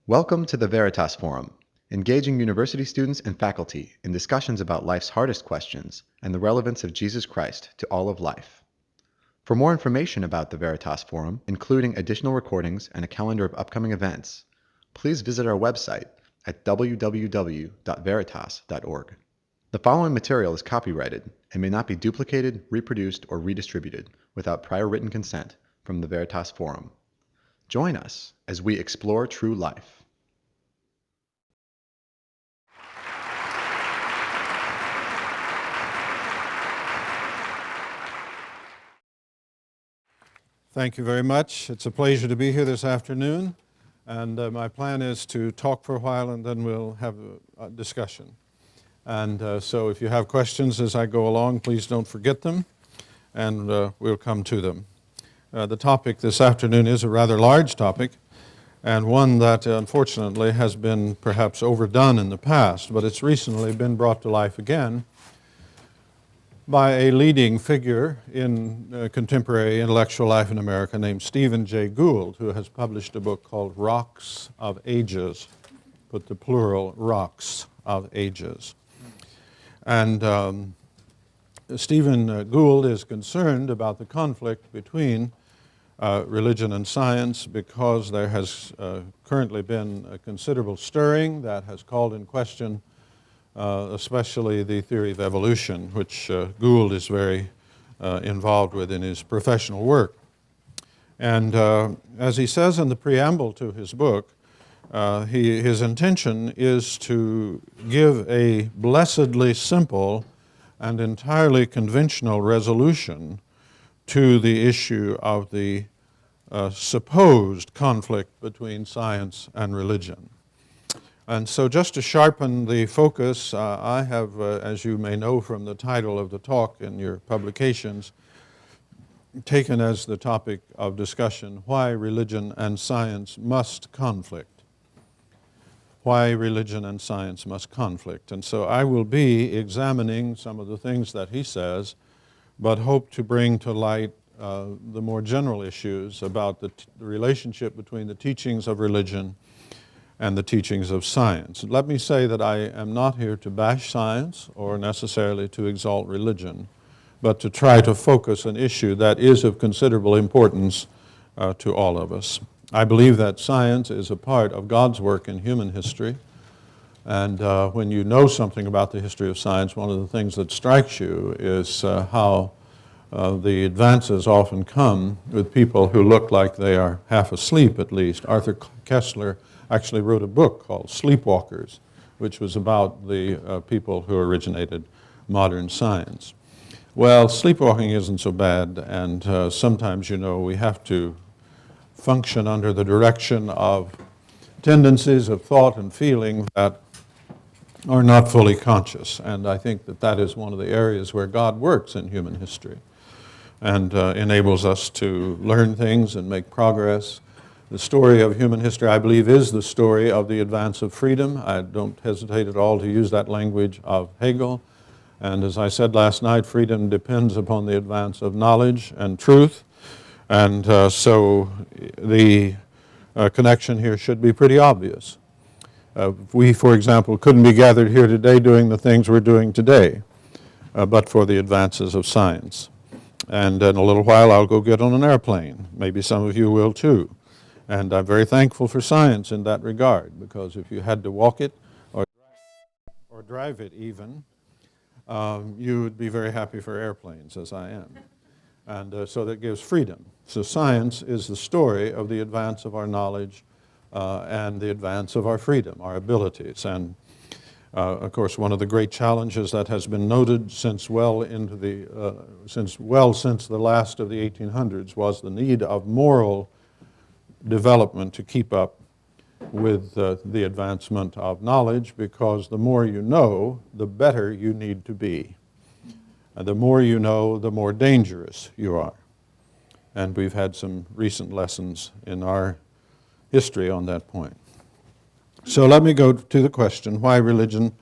Welcome to the Veritas Forum, engaging university students and faculty in discussions about life's hardest questions and the relevance of Jesus Christ to all of life. For more information about the Veritas Forum, including additional recordings and a calendar of upcoming events, please visit our website at www.veritas.org. The following material is copyrighted and may not be duplicated, reproduced, or redistributed without prior written consent from the Veritas Forum. Join us as we explore true life. Thank you very much. It's a pleasure to be here this afternoon, and my plan is to talk for a while and then we'll have a discussion. And so if you have questions as I go along, please don't forget them, and we'll come to them. The topic this afternoon is a rather large topic, and one that unfortunately has been perhaps overdone in the past, but it's recently been brought to life again by a leading figure in contemporary intellectual life in America named Stephen Jay Gould, who has published a book called Rocks of Ages, put the plural, Rocks of Ages. And Stephen Gould is concerned about the conflict between religion and science because there has currently been a considerable stirring that has called in question especially the theory of evolution, which Gould is very involved with in his professional work. And as he says in the preamble to his book, his intention is to give a blessedly simple and entirely conventional resolution to the issue of the supposed conflict between science and religion. And so just to sharpen the focus, I have, as you may know from the title of the talk in your publications, taken as the topic of discussion, why religion and science must conflict. Why religion and science must conflict. And so I will be examining some of the things that he says, but hope to bring to light the more general issues about the relationship between the teachings of religion and the teachings of science. Let me say that I am not here to bash science or necessarily to exalt religion, but to try to focus an issue that is of considerable importance to all of us. I believe that science is a part of God's work in human history, and when you know something about the history of science, one of the things that strikes you is how the advances often come with people who look like they are half asleep at least. Arthur Koestler actually wrote a book called Sleepwalkers, which was about the people who originated modern science. Well, sleepwalking isn't so bad, and sometimes, we have to function under the direction of tendencies of thought and feeling that are not fully conscious. And I think that that is one of the areas where God works in human history and enables us to learn things and make progress. The story of human history, I believe, is the story of the advance of freedom. I don't hesitate at all to use that language of Hegel. And as I said last night, freedom depends upon the advance of knowledge and truth. And so the connection here should be pretty obvious. We, for example, couldn't be gathered here today doing the things we're doing today, but for the advances of science. And in a little while, I'll go get on an airplane. Maybe some of you will too. And I'm very thankful for science in that regard, because if you had to walk it or drive it even, you would be very happy for airplanes, as I am. And so that gives freedom. So science is the story of the advance of our knowledge and the advance of our freedom, our abilities. And of course, one of the great challenges that has been noted since the last of the 1800s was the need of moral development to keep up with the advancement of knowledge, because the more you know, the better you need to be. And the more you know, the more dangerous you are. And we've had some recent lessons in our history on that point. So let me go to the question, why religion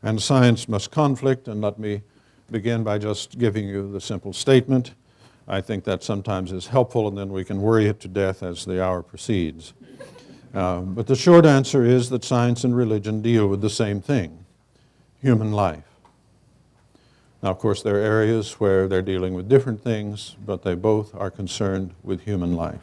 and science must conflict, and let me begin by just giving you the simple statement. I think that sometimes is helpful, and then we can worry it to death as the hour proceeds. But the short answer is that science and religion deal with the same thing, human life. Now, of course, there are areas where they're dealing with different things, but they both are concerned with human life.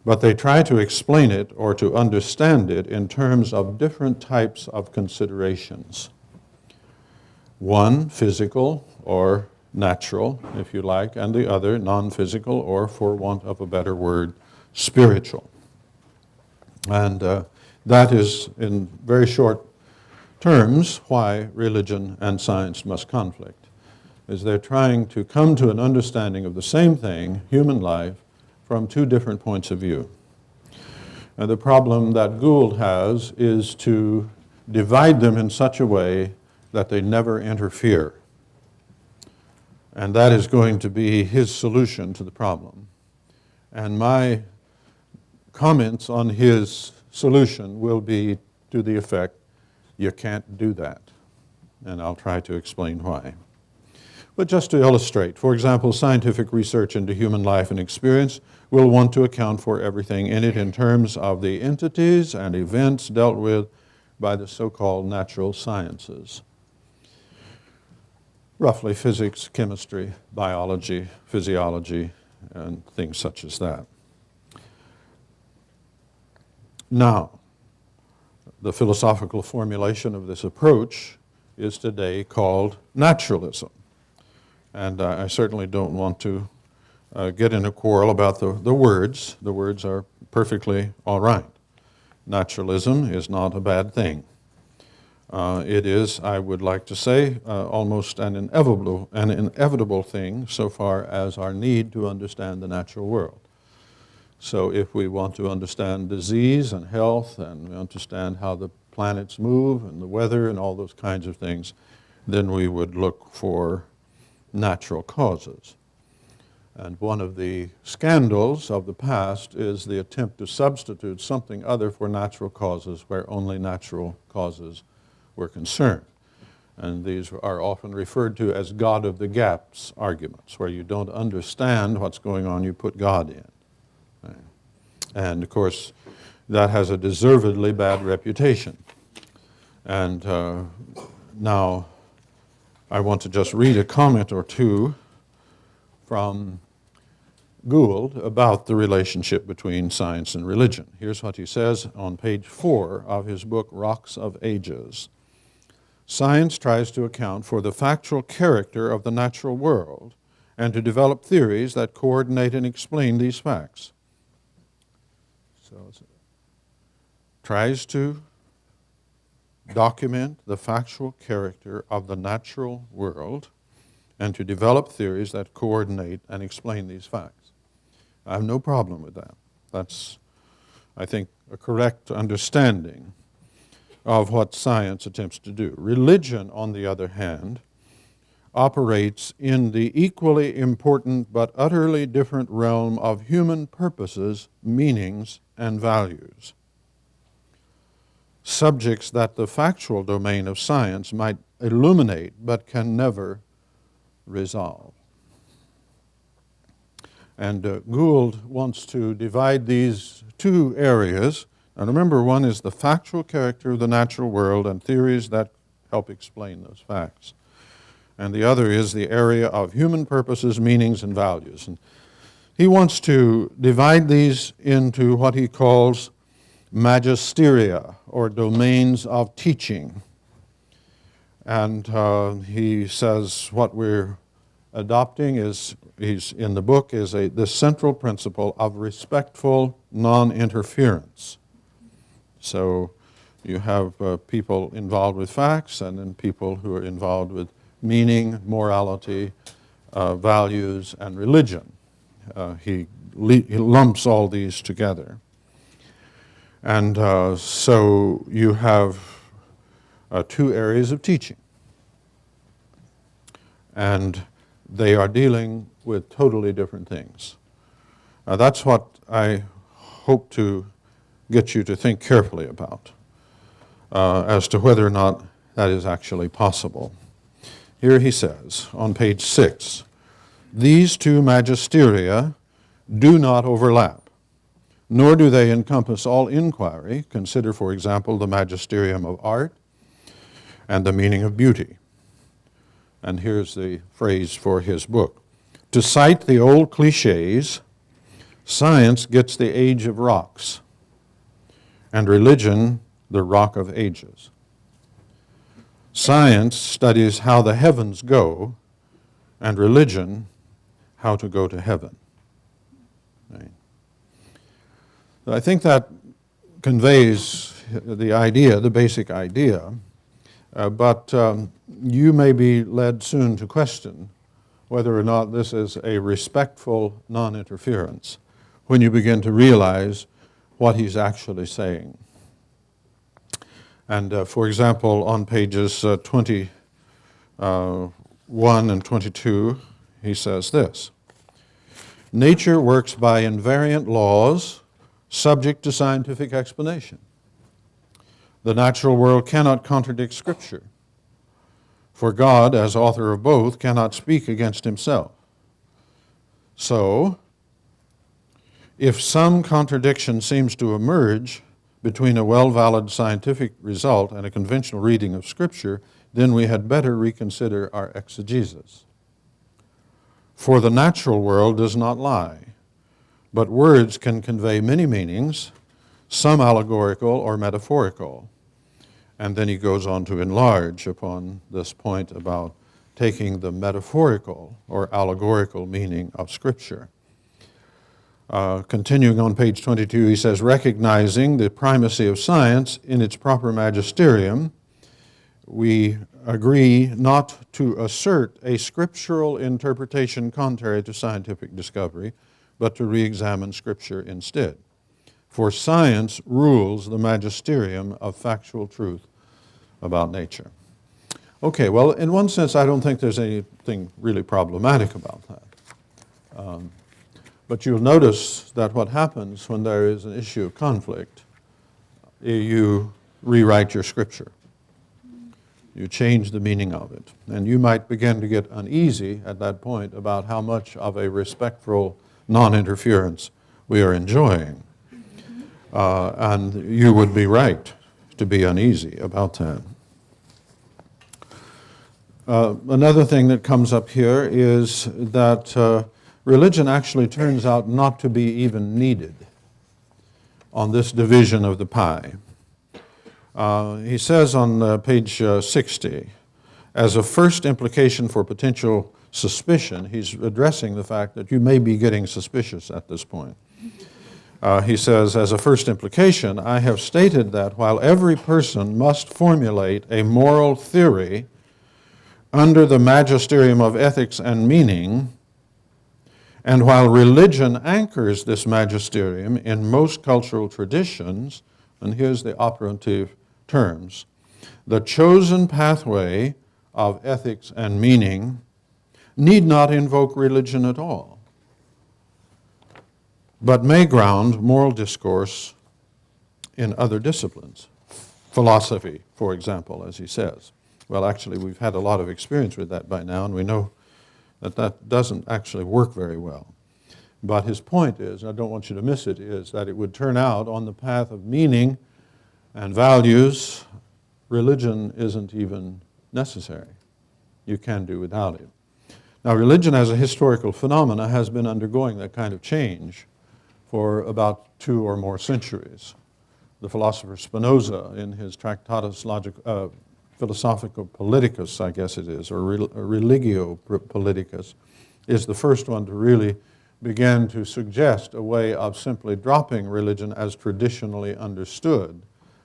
But they try to explain it or to understand it in terms of different types of considerations. One, physical or natural, if you like, and the other, non-physical or, for want of a better word, spiritual. And that is, in very short terms, why religion and science must conflict, is they're trying to come to an understanding of the same thing, human life, from two different points of view. And the problem that Gould has is to divide them in such a way that they never interfere. And that is going to be his solution to the problem. And my comments on his solution will be to the effect, you can't do that. And I'll try to explain why. But just to illustrate, for example, scientific research into human life and experience will want to account for everything in it in terms of the entities and events dealt with by the so-called natural sciences. Roughly physics, chemistry, biology, physiology, and things such as that. Now, the philosophical formulation of this approach is today called naturalism. And I certainly don't want to get in a quarrel about the words. The words are perfectly all right. Naturalism is not a bad thing. It is, I would like to say, almost an inevitable thing so far as our need to understand the natural world. So if we want to understand disease and health and we understand how the planets move and the weather and all those kinds of things, then we would look for natural causes. And one of the scandals of the past is the attempt to substitute something other for natural causes where only natural causes were concerned. And these are often referred to as God of the gaps arguments, where you don't understand what's going on, you put God in. Right? And of course, that has a deservedly bad reputation. And now I want to just read a comment or two from Gould about the relationship between science and religion. Here's what he says on page 4 of his book, Rocks of Ages. Science tries to account for the factual character of the natural world and to develop theories that coordinate and explain these facts. So it tries to document the factual character of the natural world and to develop theories that coordinate and explain these facts. I have no problem with that. That's, I think, a correct understanding of what science attempts to do. Religion, on the other hand, operates in the equally important but utterly different realm of human purposes, meanings, and values. Subjects that the factual domain of science might illuminate but can never resolve. And Gould wants to divide these two areas. And remember, one is the factual character of the natural world and theories that help explain those facts. And the other is the area of human purposes, meanings, and values. And he wants to divide these into what he calls magisteria, or domains of teaching. And he says what we're adopting is, he's in the book, is the central principle of respectful non-interference. So you have people involved with facts and then people who are involved with meaning, morality, values, and religion. He lumps all these together. And so you have two areas of teaching. And they are dealing with totally different things. That's what I hope to get you to think carefully about as to whether or not that is actually possible. Here he says on page 6, these two magisteria do not overlap. nor do they encompass all inquiry. Consider, for example, the magisterium of art and the meaning of beauty. And here's the phrase for his book. To cite the old cliches, science gets the age of rocks, and religion the rock of ages. Science studies how the heavens go, and religion how to go to heaven. Right. I think that conveys the idea, the basic idea, but you may be led soon to question whether or not this is a respectful non-interference when you begin to realize what he's actually saying. And for example, on pages 21 and 22, he says this: nature works by invariant laws subject to scientific explanation. The natural world cannot contradict Scripture, for God, as author of both, cannot speak against himself. So, if some contradiction seems to emerge between a well-valid scientific result and a conventional reading of Scripture, then we had better reconsider our exegesis. For the natural world does not lie, but words can convey many meanings, some allegorical or metaphorical. And then he goes on to enlarge upon this point about taking the metaphorical or allegorical meaning of Scripture. Continuing on page 22, he says, recognizing the primacy of science in its proper magisterium, we agree not to assert a scriptural interpretation contrary to scientific discovery, but to re-examine Scripture instead. For science rules the magisterium of factual truth about nature. Okay, well, in one sense, I don't think there's anything really problematic about that. But you'll notice that what happens when there is an issue of conflict, you rewrite your Scripture. You change the meaning of it. And you might begin to get uneasy at that point about how much of a respectful non-interference we are enjoying. And you would be right to be uneasy about that. Another thing that comes up here is that religion actually turns out not to be even needed on this division of the pie. He says on page 60, as a first implication for potential suspicion, he's addressing the fact that you may be getting suspicious at this point. He says, as a first implication, I have stated that while every person must formulate a moral theory under the magisterium of ethics and meaning, and while religion anchors this magisterium in most cultural traditions, and here's the operative terms, the chosen pathway of ethics and meaning need not invoke religion at all, but may ground moral discourse in other disciplines. Philosophy, for example, as he says. Well, actually, we've had a lot of experience with that by now, and we know that that doesn't actually work very well. But his point is, and I don't want you to miss it, is that it would turn out on the path of meaning and values, religion isn't even necessary. You can do without it. Now, religion as a historical phenomena has been undergoing that kind of change for about 2 or more centuries. The philosopher Spinoza, in his Tractatus Philosophico Politicus, I guess it is, or Religio Politicus, is the first one to really begin to suggest a way of simply dropping religion as traditionally understood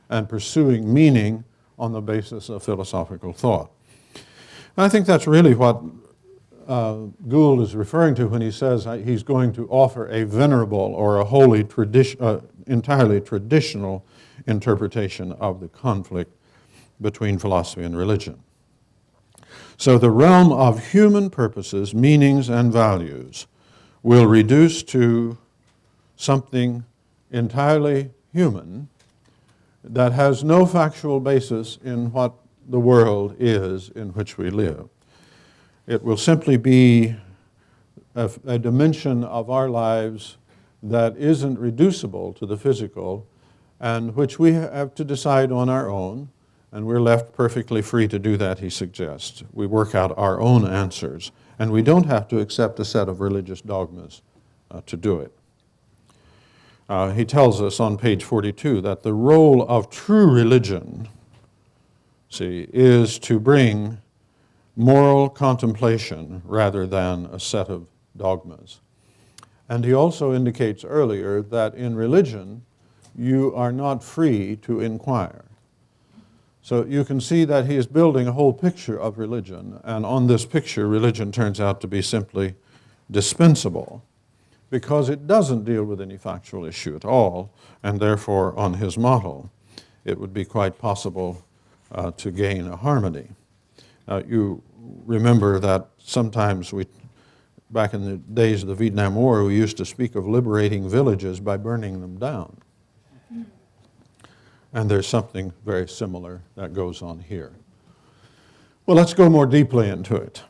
and pursuing meaning on the basis of philosophical thought. And I think that's really what Gould is referring to when he says he's going to offer a venerable or a wholly entirely traditional interpretation of the conflict between philosophy and religion. So the realm of human purposes, meanings, and values will reduce to something entirely human that has no factual basis in what the world is in which we live. It will simply be a dimension of our lives that isn't reducible to the physical and which we have to decide on our own, and we're left perfectly free to do that, he suggests. We work out our own answers, and we don't have to accept a set of religious dogmas to do it. He tells us on page 42 that the role of true religion, is to bring moral contemplation rather than a set of dogmas. And he also indicates earlier that in religion, you are not free to inquire. So you can see that he is building a whole picture of religion, and on this picture, religion turns out to be simply dispensable because it doesn't deal with any factual issue at all, and therefore, on his model, it would be quite possible to gain a harmony. You remember that sometimes back in the days of the Vietnam War, we used to speak of liberating villages by burning them down. And there's something very similar that goes on here. Well, let's go more deeply into it.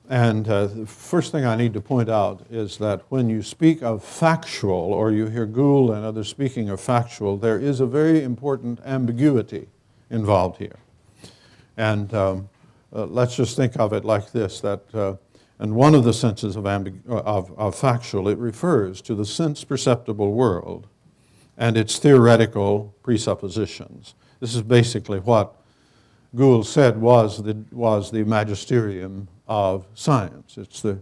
And the first thing I need to point out is that when you speak of factual, or you hear Gould and others speaking of factual, there is a very important ambiguity involved here. And let's just think of it like this, that in one of the senses of factual, it refers to the sense-perceptible world and its theoretical presuppositions. This is basically what Gould said was the magisterium of science. It's the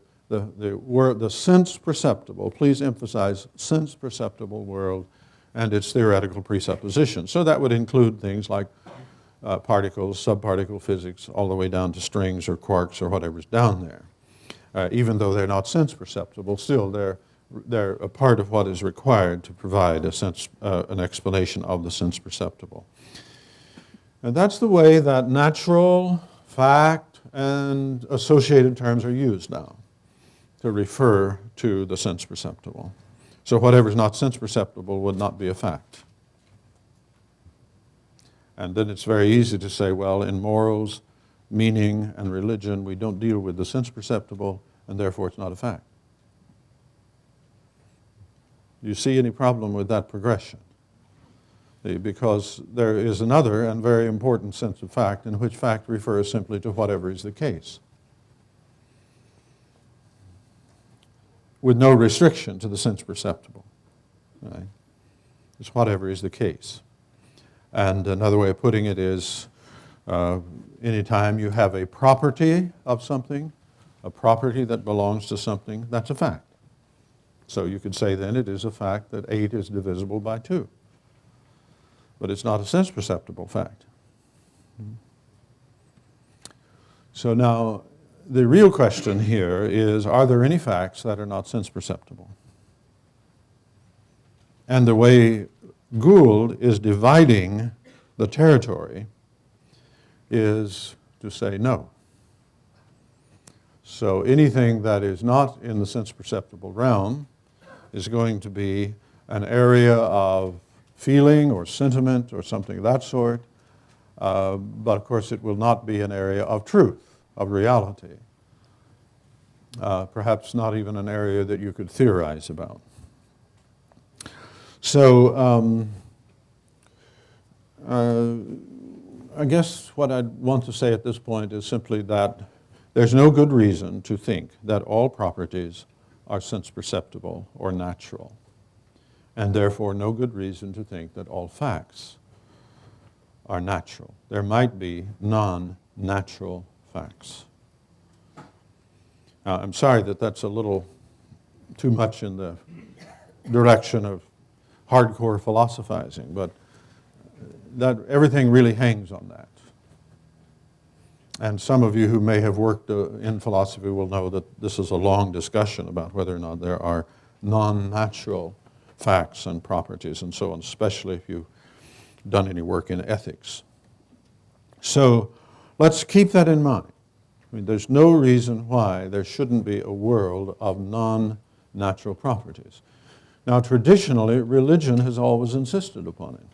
sense-perceptible, please emphasize sense-perceptible world and its theoretical presuppositions. So that would include things like particles, subparticle physics, all the way down to strings or quarks or whatever's down there. Even though they're not sense-perceptible, still they're a part of what is required to provide an explanation of the sense-perceptible. And that's the way that natural, fact, and associated terms are used now to refer to the sense-perceptible. So whatever's not sense-perceptible would not be a fact. And then it's very easy to say, well, in morals, meaning, and religion, we don't deal with the sense-perceptible, and therefore it's not a fact. Do you see any problem with that progression? Because there is another and very important sense of fact in which fact refers simply to whatever is the case, with no restriction to the sense perceptible. Right? It's whatever is the case. And another way of putting it is anytime you have a property of something, a property that belongs to something, that's a fact. So you could say then it is a fact that 8 is divisible by 2. But it's not a sense-perceptible fact. So now, the real question here is, are there any facts that are not sense-perceptible? And the way Gould is dividing the territory is to say no. So anything that is not in the sense-perceptible realm is going to be an area of feeling or sentiment or something of that sort, but of course it will not be an area of truth, of reality. Perhaps not even an area that you could theorize about. So I guess what I want to say at this point is simply that there's no good reason to think that all properties are sense-perceptible or natural, and therefore no good reason to think that all facts are natural. There might be non-natural facts. Now, I'm sorry that that's a little too much in the direction of hardcore philosophizing, but that everything really hangs on that. And some of you who may have worked in philosophy will know that this is a long discussion about whether or not there are non-natural facts and properties and so on, especially if you've done any work in ethics. So let's keep that in mind. I mean, there's no reason why there shouldn't be a world of non-natural properties. Now, traditionally, religion has always insisted upon it.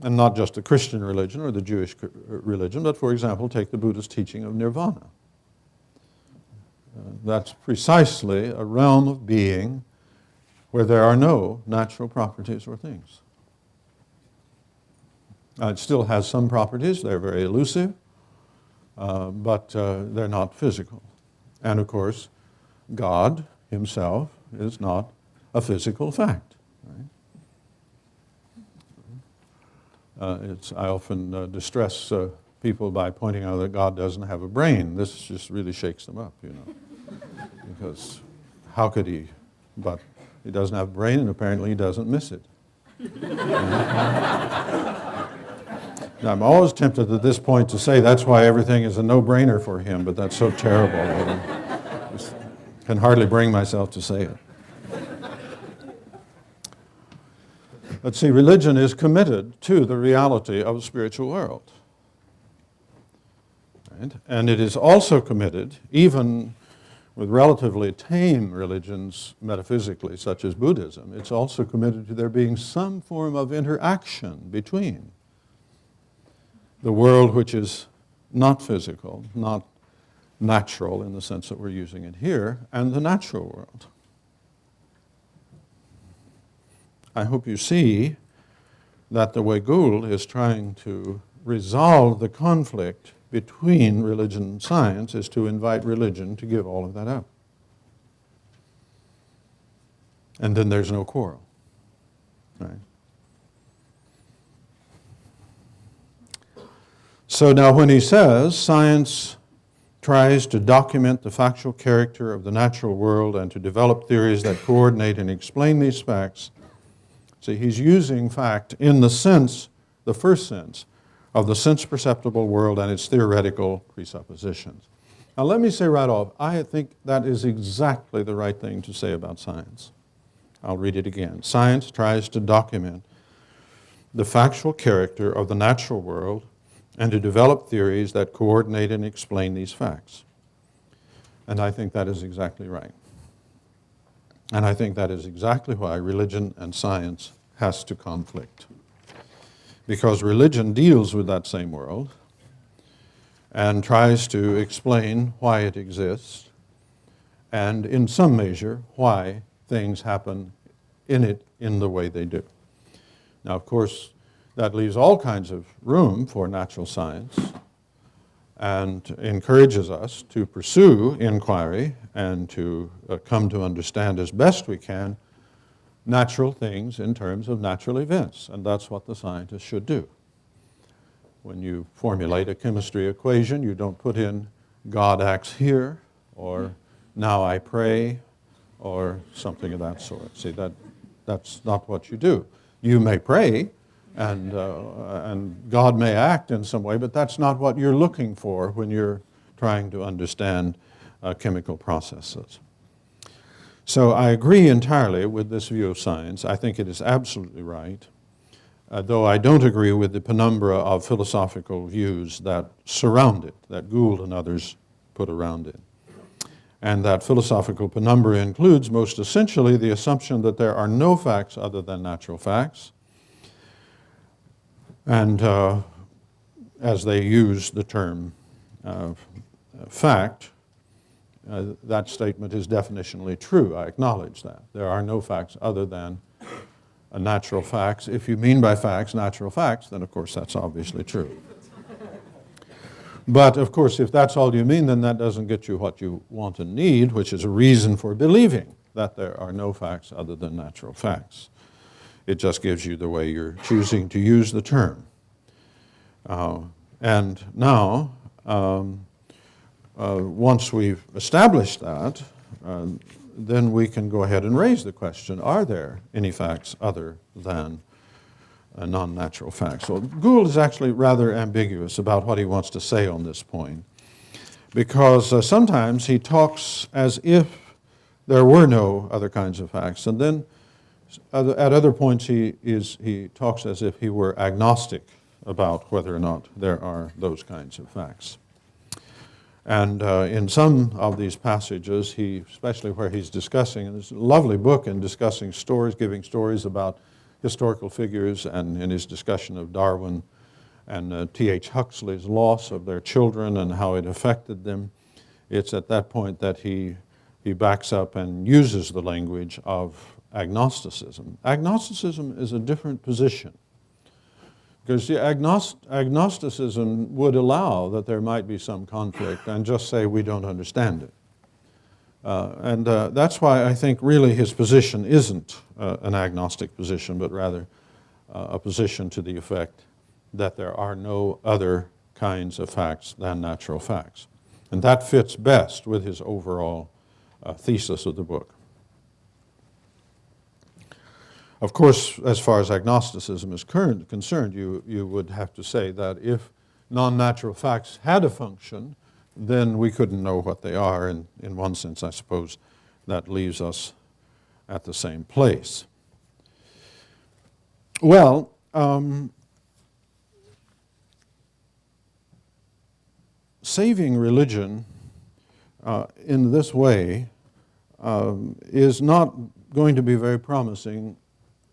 And not just the Christian religion or the Jewish religion, but for example, take the Buddhist teaching of nirvana. That's precisely a realm of being where there are no natural properties or things. It still has some properties. They're very elusive, but they're not physical. And of course, God himself is not a physical fact. Right? I often distress people by pointing out that God doesn't have a brain. This just really shakes them up, because how could he? But he doesn't have a brain, and apparently he doesn't miss it. Now, I'm always tempted at this point to say that's why everything is a no-brainer for him, but that's so terrible that I just can hardly bring myself to say it. But see, religion is committed to the reality of the spiritual world. Right? And it is also committed, even with relatively tame religions metaphysically, such as Buddhism, it's also committed to there being some form of interaction between the world which is not physical, not natural in the sense that we're using it here, and the natural world. I hope you see that the way Gould is trying to resolve the conflict between religion and science is to invite religion to give all of that up. And then there's no quarrel. Right? So now when he says science tries to document the factual character of the natural world and to develop theories that coordinate and explain these facts, see, he's using fact in the sense, the first sense, of the sense-perceptible world and its theoretical presuppositions. Now let me say right off, I think that is exactly the right thing to say about science. I'll read it again. Science tries to document the factual character of the natural world and to develop theories that coordinate and explain these facts. And I think that is exactly right. And I think that is exactly why religion and science has to conflict. Because religion deals with that same world and tries to explain why it exists and, in some measure, why things happen in it in the way they do. Now, of course, that leaves all kinds of room for natural science and encourages us to pursue inquiry and to come to understand as best we can natural things in terms of natural events, and that's what the scientist should do. When you formulate a chemistry equation, you don't put in God acts here, or now I pray, or something of that sort. See, that's not what you do. You may pray, and God may act in some way, but that's not what you're looking for when you're trying to understand chemical processes. So I agree entirely with this view of science. I think it is absolutely right, though I don't agree with the penumbra of philosophical views that surround it, that Gould and others put around it. And that philosophical penumbra includes most essentially the assumption that there are no facts other than natural facts. And as they use the term fact, that statement is definitionally true. I acknowledge that. There are no facts other than natural facts. If you mean by facts natural facts, then of course that's obviously true. But of course, if that's all you mean, then that doesn't get you what you want and need, which is a reason for believing that there are no facts other than natural facts. It just gives you the way you're choosing to use the term. And now, once we've established that, then we can go ahead and raise the question, are there any facts other than non-natural facts? So Gould is actually rather ambiguous about what he wants to say on this point, because sometimes he talks as if there were no other kinds of facts, and then at other points he talks as if he were agnostic about whether or not there are those kinds of facts. And in some of these passages, especially where he's discussing, and there's a lovely book in discussing stories, giving stories about historical figures, and in his discussion of Darwin and T.H. Huxley's loss of their children and how it affected them, it's at that point that he backs up and uses the language of agnosticism. Agnosticism is a different position, because the agnosticism would allow that there might be some conflict and just say we don't understand it. And that's why I think really his position isn't an agnostic position, but rather a position to the effect that there are no other kinds of facts than natural facts. And that fits best with his overall thesis of the book. Of course, as far as agnosticism is concerned, you would have to say that if non-natural facts had a function, then we couldn't know what they are. And in one sense, I suppose that leaves us at the same place. Well, saving religion in this way is not going to be very promising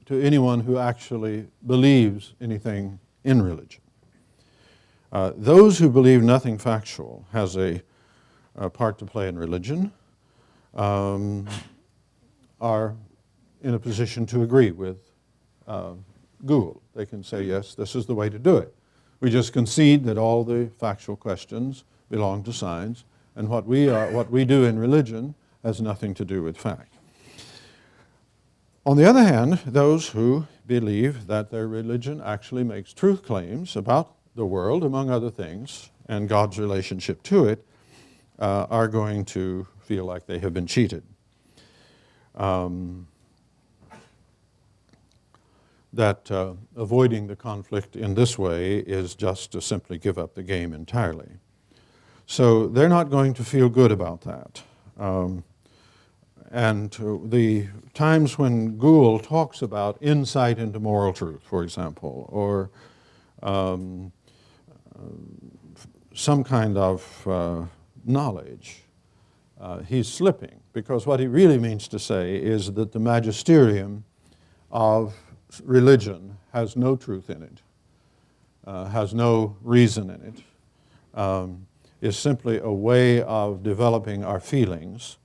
to anyone who actually believes anything in religion. Those who believe nothing factual has a part to play in religion are in a position to agree with Gould. They can say, yes, this is the way to do it. We just concede that all the factual questions belong to science, and what we do in religion has nothing to do with fact. On the other hand, those who believe that their religion actually makes truth claims about the world, among other things, and God's relationship to it, are going to feel like they have been cheated. That avoiding the conflict in this way is just to simply give up the game entirely. So they're not going to feel good about that. And the times when Gould talks about insight into moral truth, for example, or some kind of knowledge, he's slipping, because what he really means to say is that the magisterium of religion has no truth in it, has no reason in it, is simply a way of developing our feelings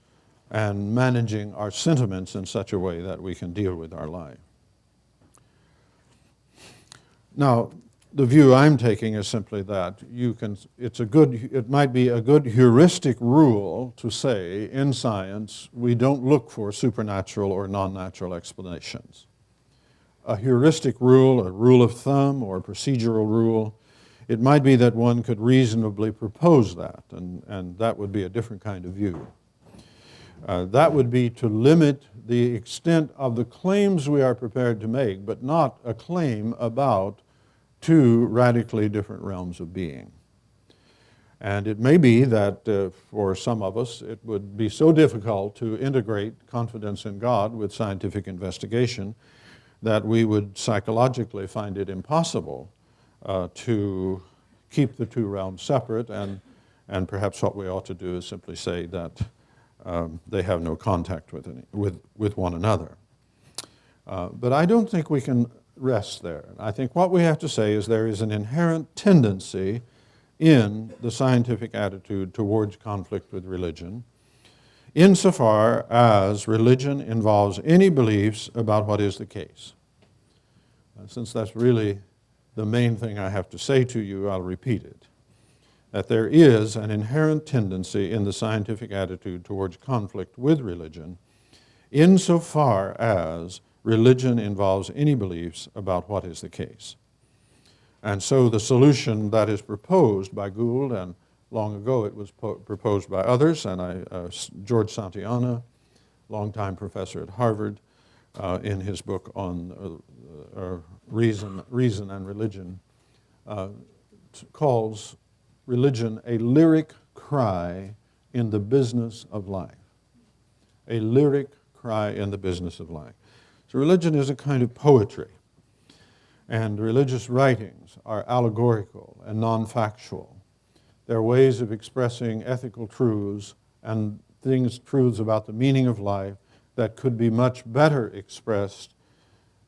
and managing our sentiments in such a way that we can deal with our life. Now, the view I'm taking is simply that it might be a good heuristic rule to say in science we don't look for supernatural or non-natural explanations. A heuristic rule, a rule of thumb, or a procedural rule, it might be that one could reasonably propose that, and that would be a different kind of view. That would be to limit the extent of the claims we are prepared to make, but not a claim about two radically different realms of being. And it may be that for some of us it would be so difficult to integrate confidence in God with scientific investigation that we would psychologically find it impossible to keep the two realms separate, and perhaps what we ought to do is simply say that they have no contact with one another. But I don't think we can rest there. I think what we have to say is there is an inherent tendency in the scientific attitude towards conflict with religion, insofar as religion involves any beliefs about what is the case. Since that's really the main thing I have to say to you, I'll repeat it. That there is an inherent tendency in the scientific attitude towards conflict with religion, insofar as religion involves any beliefs about what is the case. And so the solution that is proposed by Gould, and long ago it was proposed by others, and George Santayana, longtime professor at Harvard, in his book on Reason and Religion, calls religion a lyric cry in the business of life. A lyric cry in the business of life. So religion is a kind of poetry, and religious writings are allegorical and non-factual. They're ways of expressing ethical truths and truths about the meaning of life that could be much better expressed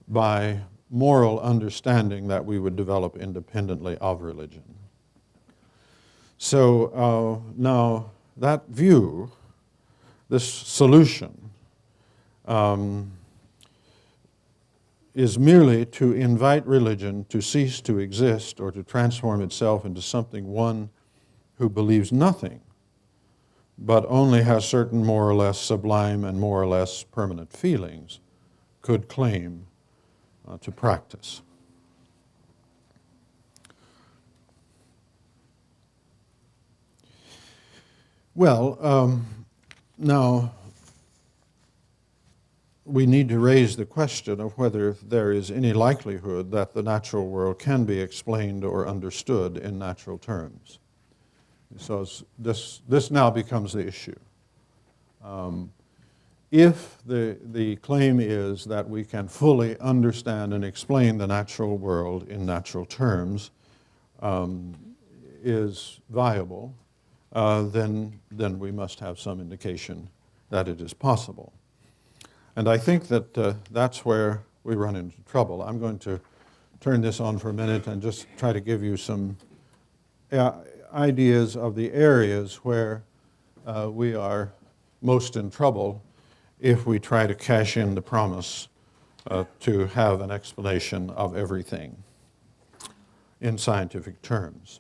by moral understanding that we would develop independently of religion. So now that view, this solution, is merely to invite religion to cease to exist or to transform itself into something one who believes nothing, but only has certain more or less sublime and more or less permanent feelings, could claim to practice. Well, now we need to raise the question of whether there is any likelihood that the natural world can be explained or understood in natural terms. So this now becomes the issue. If the claim is that we can fully understand and explain the natural world in natural terms is viable, then we must have some indication that it is possible. And I think that that's where we run into trouble. I'm going to turn this on for a minute and just try to give you some ideas of the areas where we are most in trouble if we try to cash in the promise to have an explanation of everything in scientific terms.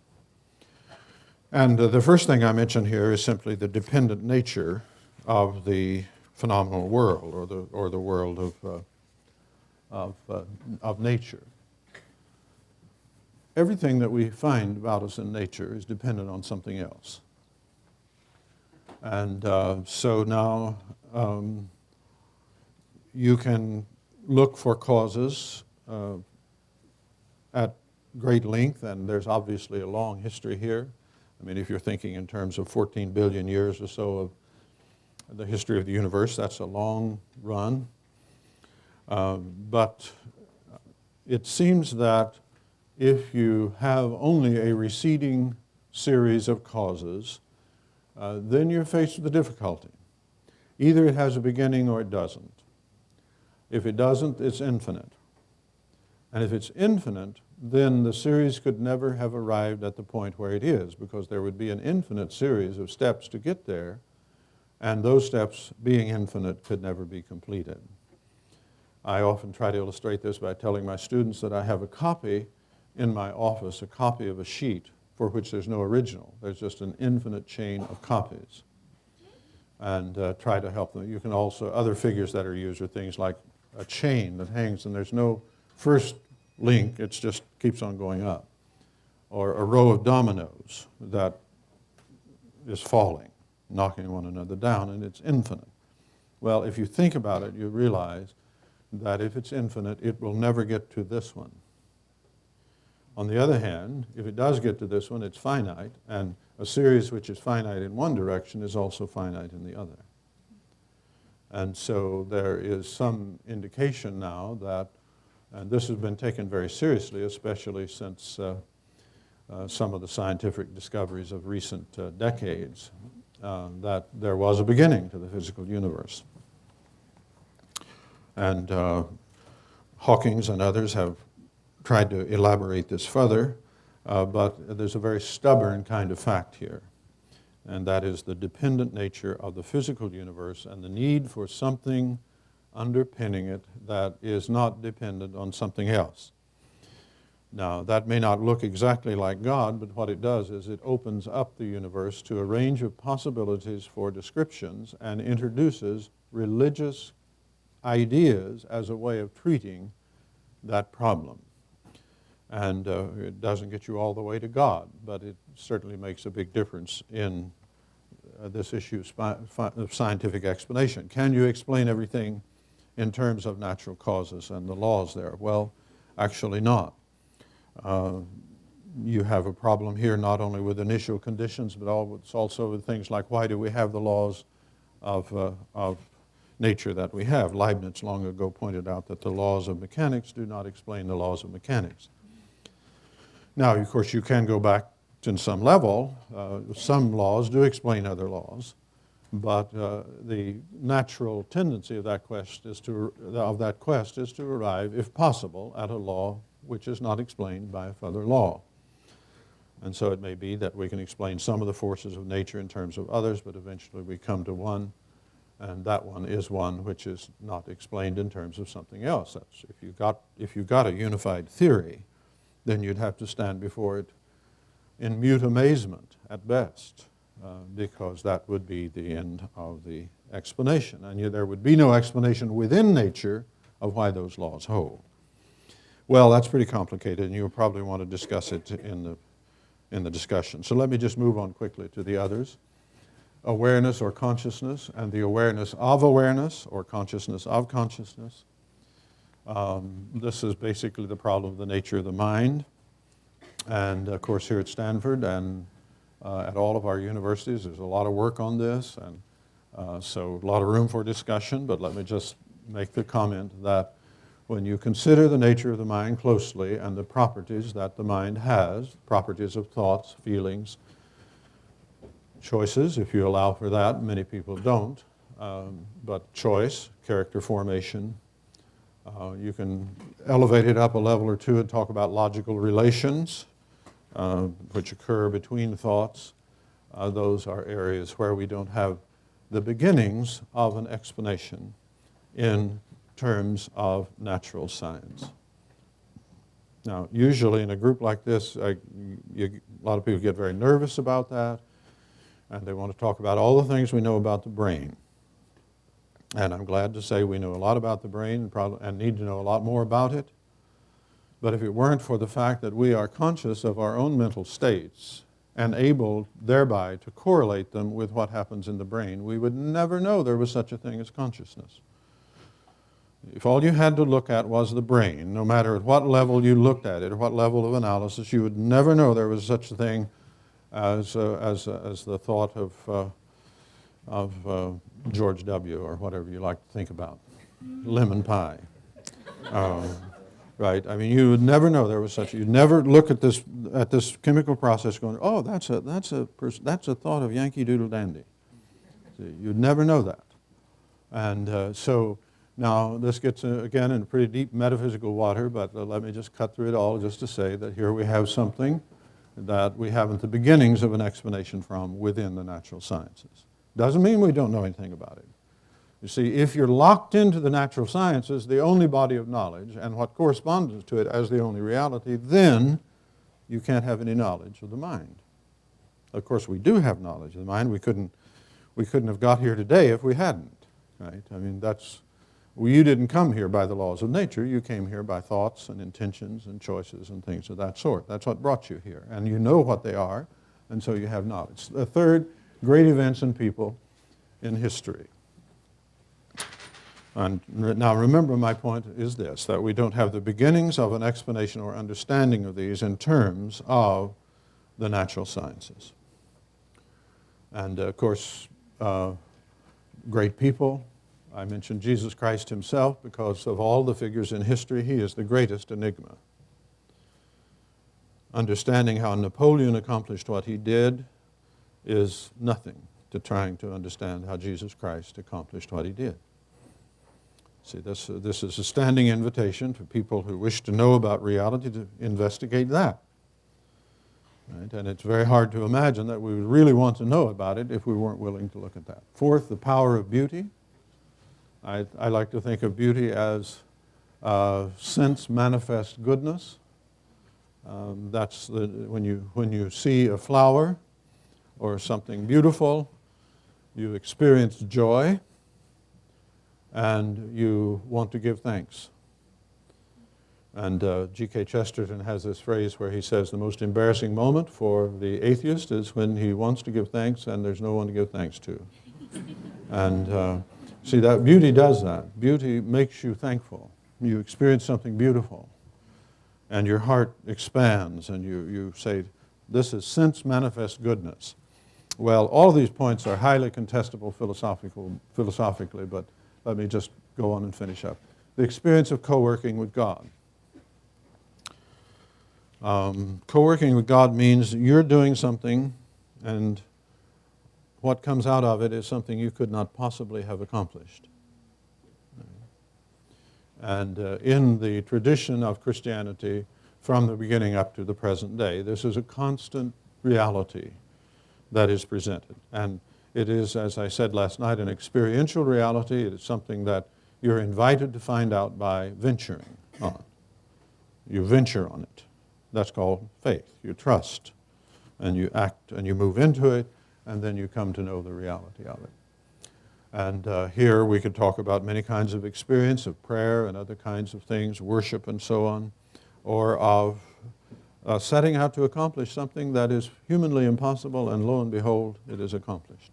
And the first thing I mention here is simply the dependent nature of the phenomenal world, or the world of nature. Everything that we find about us in nature is dependent on something else. And so now you can look for causes at great length, and there's obviously a long history here. I mean, if you're thinking in terms of 14 billion years or so of the history of the universe, that's a long run. But it seems that if you have only a receding series of causes, then you're faced with a difficulty. Either it has a beginning or it doesn't. If it doesn't, it's infinite. And if it's infinite, then the series could never have arrived at the point where it is, because there would be an infinite series of steps to get there, and those steps, being infinite, could never be completed. I often try to illustrate this by telling my students that I have a copy in my office, a copy of a sheet for which there's no original. There's just an infinite chain of copies. And try to help them. You can also, other figures that are used are things like a chain that hangs and there's no first link, it just keeps on going up. Or a row of dominoes that is falling, knocking one another down, and it's infinite. Well, if you think about it, you realize that if it's infinite, it will never get to this one. On the other hand, if it does get to this one, it's finite, and a series which is finite in one direction is also finite in the other. And so there is some indication now that, and this has been taken very seriously, especially since some of the scientific discoveries of recent decades, that there was a beginning to the physical universe. And Hawkins and others have tried to elaborate this further, but there's a very stubborn kind of fact here, and that is the dependent nature of the physical universe and the need for something underpinning it that is not dependent on something else. Now, that may not look exactly like God, but what it does is it opens up the universe to a range of possibilities for descriptions and introduces religious ideas as a way of treating that problem. And it doesn't get you all the way to God, but it certainly makes a big difference in this issue of scientific explanation. Can you explain everything in terms of natural causes and the laws there? Well, actually not. You have a problem here not only with initial conditions, but also with things like, why do we have the laws of nature that we have? Leibniz long ago pointed out that the laws of mechanics do not explain the laws of mechanics. Now, of course, you can go back to some level. Some laws do explain other laws, but the natural tendency of that quest is to arrive, if possible, at a law which is not explained by a further law. And so it may be that we can explain some of the forces of nature in terms of others, but eventually we come to one And that one is one which is not explained in terms of something else. That's, if you got a unified theory, then you'd have to stand before it in mute amazement at best, because that would be the end of the explanation. And there would be no explanation within nature of why those laws hold. Well, that's pretty complicated, and you'll probably want to discuss it in the discussion. So let me just move on quickly to the others. Awareness or consciousness, and the awareness of awareness or consciousness of consciousness. This is basically the problem of the nature of the mind. And of course here at Stanford and at all of our universities there's a lot of work on this, and so a lot of room for discussion. But let me just make the comment that when you consider the nature of the mind closely and the properties that the mind has, properties of thoughts, feelings, choices, if you allow for that, many people don't, but choice, character formation, you can elevate it up a level or two and talk about logical relations, which occur between thoughts. Those are areas where we don't have the beginnings of an explanation in terms of natural science. Now, usually in a group like this, a lot of people get very nervous about that, and they want to talk about all the things we know about the brain. And I'm glad to say we know a lot about the brain and need to know a lot more about it. But if it weren't for the fact that we are conscious of our own mental states and able thereby to correlate them with what happens in the brain, we would never know there was such a thing as consciousness. If all you had to look at was the brain, no matter at what level you looked at it or what level of analysis, you would never know there was such a thing as the thought of George W. or whatever you like to think about, lemon pie. Right? I mean, you would never know there was such. You'd never look at this chemical process going, oh, that's a thought of Yankee Doodle Dandy. See, you'd never know that. And so now this gets again in pretty deep metaphysical water, but let me just cut through it all just to say that here we have something that we haven't the beginnings of an explanation from within the natural sciences. Doesn't mean we don't know anything about it. You see, if you're locked into the natural sciences, the only body of knowledge, and what corresponds to it as the only reality, then you can't have any knowledge of the mind. Of course, we do have knowledge of the mind. We couldn't have got here today if we hadn't, right? I mean, you didn't come here by the laws of nature. You came here by thoughts and intentions and choices and things of that sort. That's what brought you here. And you know what they are, and so you have knowledge. The third, great events and people in history. And now remember, my point is this, that we don't have the beginnings of an explanation or understanding of these in terms of the natural sciences. And of course, great people. I mentioned Jesus Christ himself because of all the figures in history, he is the greatest enigma. Understanding how Napoleon accomplished what he did is nothing to trying to understand how Jesus Christ accomplished what he did. See, this is a standing invitation for people who wish to know about reality to investigate that. Right? And it's very hard to imagine that we would really want to know about it if we weren't willing to look at that. Fourth, the power of beauty. I like to think of beauty as sense manifest goodness. That's when you see a flower or something beautiful, you experience joy and you want to give thanks. And G.K. Chesterton has this phrase where he says the most embarrassing moment for the atheist is when he wants to give thanks and there's no one to give thanks to. And see, that beauty does that. Beauty makes you thankful. You experience something beautiful, and your heart expands, and you say, this is sense manifest goodness. Well, all of these points are highly contestable philosophically, but let me just go on and finish up. The experience of co-working with God. Co-working with God means you're doing something, and what comes out of it is something you could not possibly have accomplished. And in the tradition of Christianity, from the beginning up to the present day, this is a constant reality that is presented. And It is, as I said last night, an experiential reality. It is something that you're invited to find out by venturing on. You venture on it. That's called faith. You trust, and you act, and you move into it, and then you come to know the reality of it. And here we could talk about many kinds of experience of prayer and other kinds of things, worship and so on, or of setting out to accomplish something that is humanly impossible, and lo and behold, it is accomplished.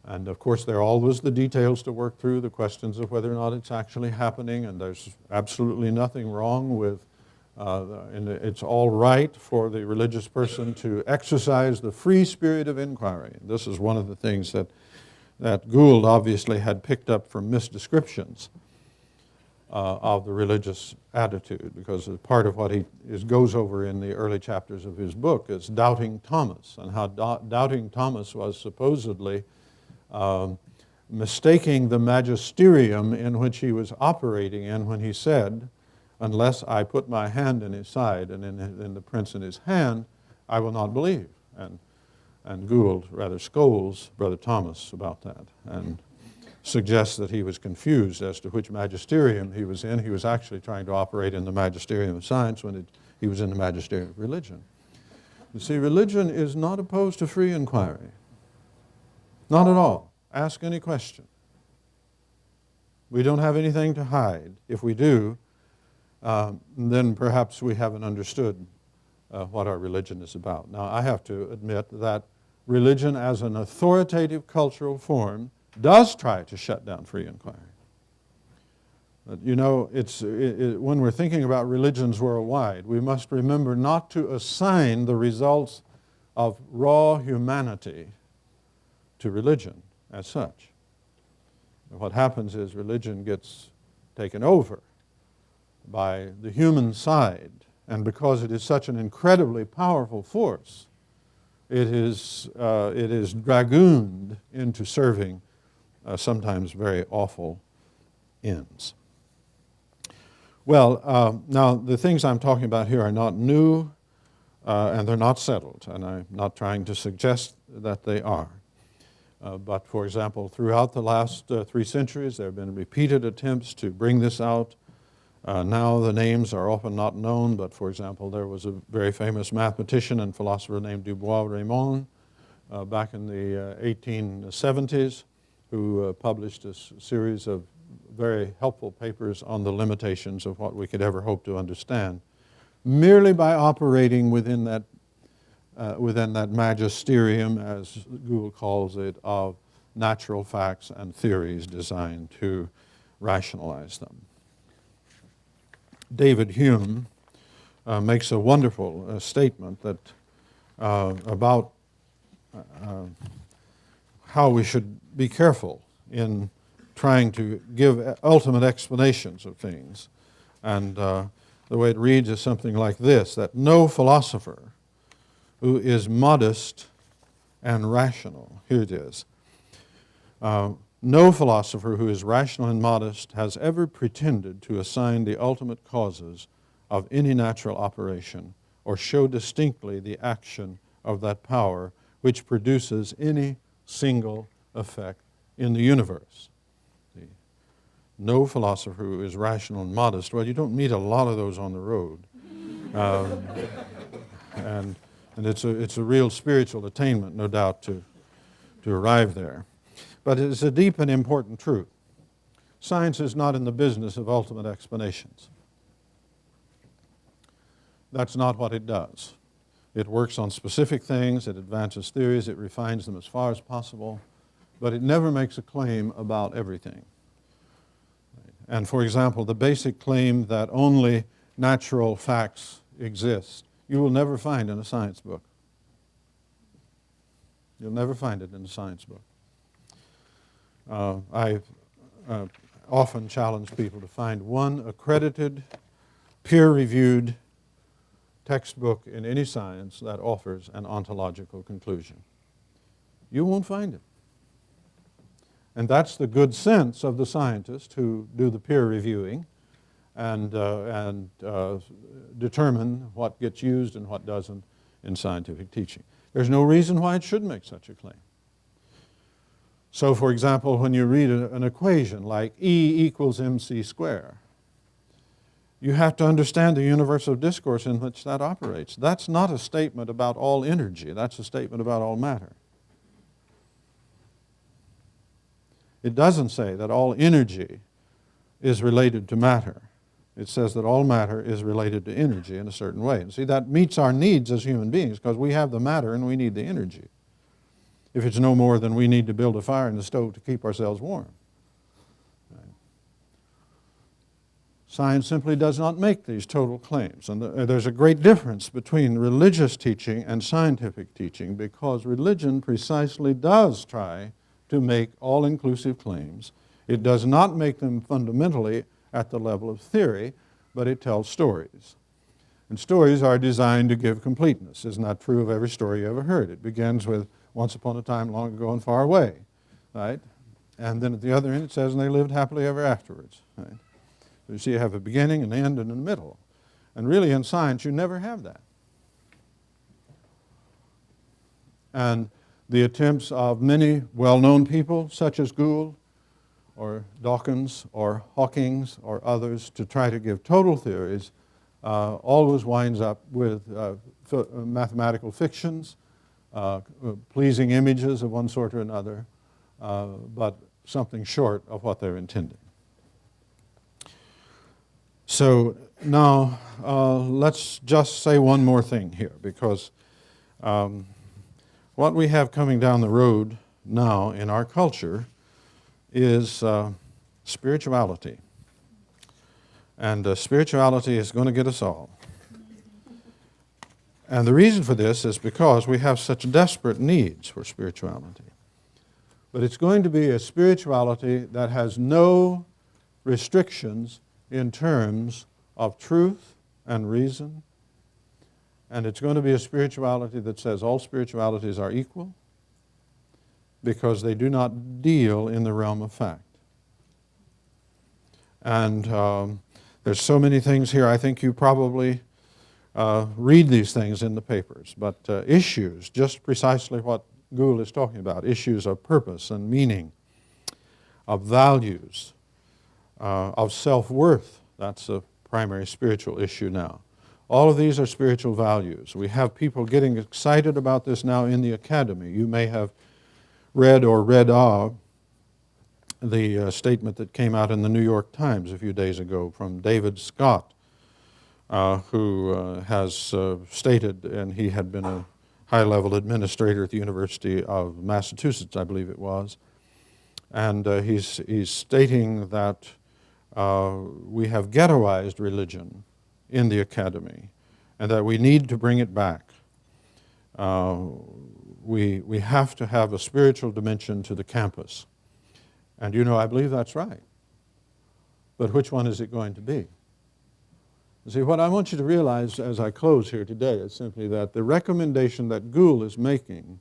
And of course, there are always the details to work through, the questions of whether or not it's actually happening, and there's absolutely nothing wrong with, and it's all right for the religious person to exercise the free spirit of inquiry. And this is one of the things that Gould obviously had picked up from misdescriptions of the religious attitude, because part of what he goes over in the early chapters of his book is doubting Thomas, and how doubting Thomas was supposedly mistaking the magisterium in which he was operating in when he said, unless I put my hand in his side and in the prints in his hand, I will not believe. And Gould rather scolds Brother Thomas about that and suggests that he was confused as to which magisterium he was in. He was actually trying to operate in the magisterium of science when he was in the magisterium of religion. You see, religion is not opposed to free inquiry. Not at all. Ask any question. We don't have anything to hide. If we do, then perhaps we haven't understood what our religion is about. Now, I have to admit that religion as an authoritative cultural form does try to shut down free inquiry. But, you know, when we're thinking about religions worldwide, we must remember not to assign the results of raw humanity to religion as such. What happens is religion gets taken over by the human side, and because it is such an incredibly powerful force, it is dragooned into serving sometimes very awful ends. Well, now the things I'm talking about here are not new, and they're not settled, and I'm not trying to suggest that they are. But for example, throughout the last 3 centuries, there have been repeated attempts to bring this out. Now the names are often not known, but for example, there was a very famous mathematician and philosopher named Dubois-Reymond back in the 1870s, who published a series of very helpful papers on the limitations of what we could ever hope to understand, merely by operating within that magisterium, as Gould calls it, of natural facts and theories designed to rationalize them. David Hume makes a wonderful statement that about how we should be careful in trying to give ultimate explanations of things. And the way it reads is something like this, that no philosopher who is modest and rational, here it is, no philosopher who is rational and modest has ever pretended to assign the ultimate causes of any natural operation or show distinctly the action of that power which produces any single effect in the universe. No philosopher who is rational and modest, well, you don't meet a lot of those on the road. And it's a real spiritual attainment, no doubt, to arrive there. But it's a deep and important truth. Science is not in the business of ultimate explanations. That's not what it does. It works on specific things, it advances theories, it refines them as far as possible, but it never makes a claim about everything. And for example, the basic claim that only natural facts exist, you will never find in a science book. You'll never find it in a science book. I often challenge people to find one accredited, peer-reviewed textbook in any science that offers an ontological conclusion. You won't find it. And that's the good sense of the scientists who do the peer reviewing and determine what gets used and what doesn't in scientific teaching. There's no reason why it should make such a claim. So, for example, when you read an equation like E equals mc squared, you have to understand the universe of discourse in which that operates. That's not a statement about all energy. That's a statement about all matter. It doesn't say that all energy is related to matter. It says that all matter is related to energy in a certain way. And see, that meets our needs as human beings because we have the matter and we need the energy. If it's no more than we need to build a fire in the stove to keep ourselves warm. Right. Science simply does not make these total claims. And there's a great difference between religious teaching and scientific teaching because religion precisely does try to make all-inclusive claims. It does not make them fundamentally at the level of theory, but it tells stories. And stories are designed to give completeness. Isn't that true of every story you ever heard? It begins with once upon a time long ago and far away, right? And then at the other end it says, and they lived happily ever afterwards, right? So you see you have a beginning, an end, and a middle. And really in science you never have that. And the attempts of many well-known people such as Gould or Dawkins or Hawkins or others to try to give total theories always winds up with mathematical fictions, pleasing images of one sort or another, but something short of what they're intending. So now let's just say one more thing here because what we have coming down the road now in our culture is spirituality. And spirituality is going to get us all. And the reason for this is because we have such desperate needs for spirituality. But it's going to be a spirituality that has no restrictions in terms of truth and reason. And it's going to be a spirituality that says all spiritualities are equal because they do not deal in the realm of fact. And there's so many things here. I think you probably read these things in the papers. But issues, just precisely what Gould is talking about, issues of purpose and meaning, of values, of self-worth. That's a primary spiritual issue now. All of these are spiritual values. We have people getting excited about this now in the academy. You may have read or read of the statement that came out in the New York Times a few days ago from David Scott, who has stated, and he had been a high-level administrator at the University of Massachusetts, I believe it was, and he's stating that we have ghettoized religion in the academy and that we need to bring it back. We have to have a spiritual dimension to the campus. And you know, I believe that's right. But which one is it going to be? You see, what I want you to realize as I close here today is simply that the recommendation that Gould is making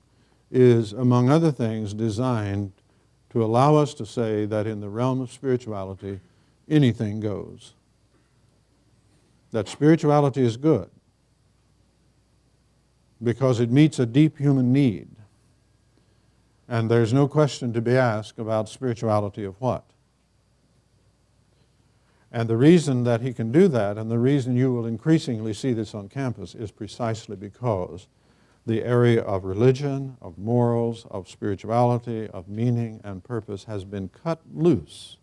is, among other things, designed to allow us to say that in the realm of spirituality, anything goes. That spirituality is good because it meets a deep human need. And there's no question to be asked about spirituality of what. And the reason that he can do that, and the reason you will increasingly see this on campus, is precisely because the area of religion, of morals, of spirituality, of meaning and purpose has been cut loose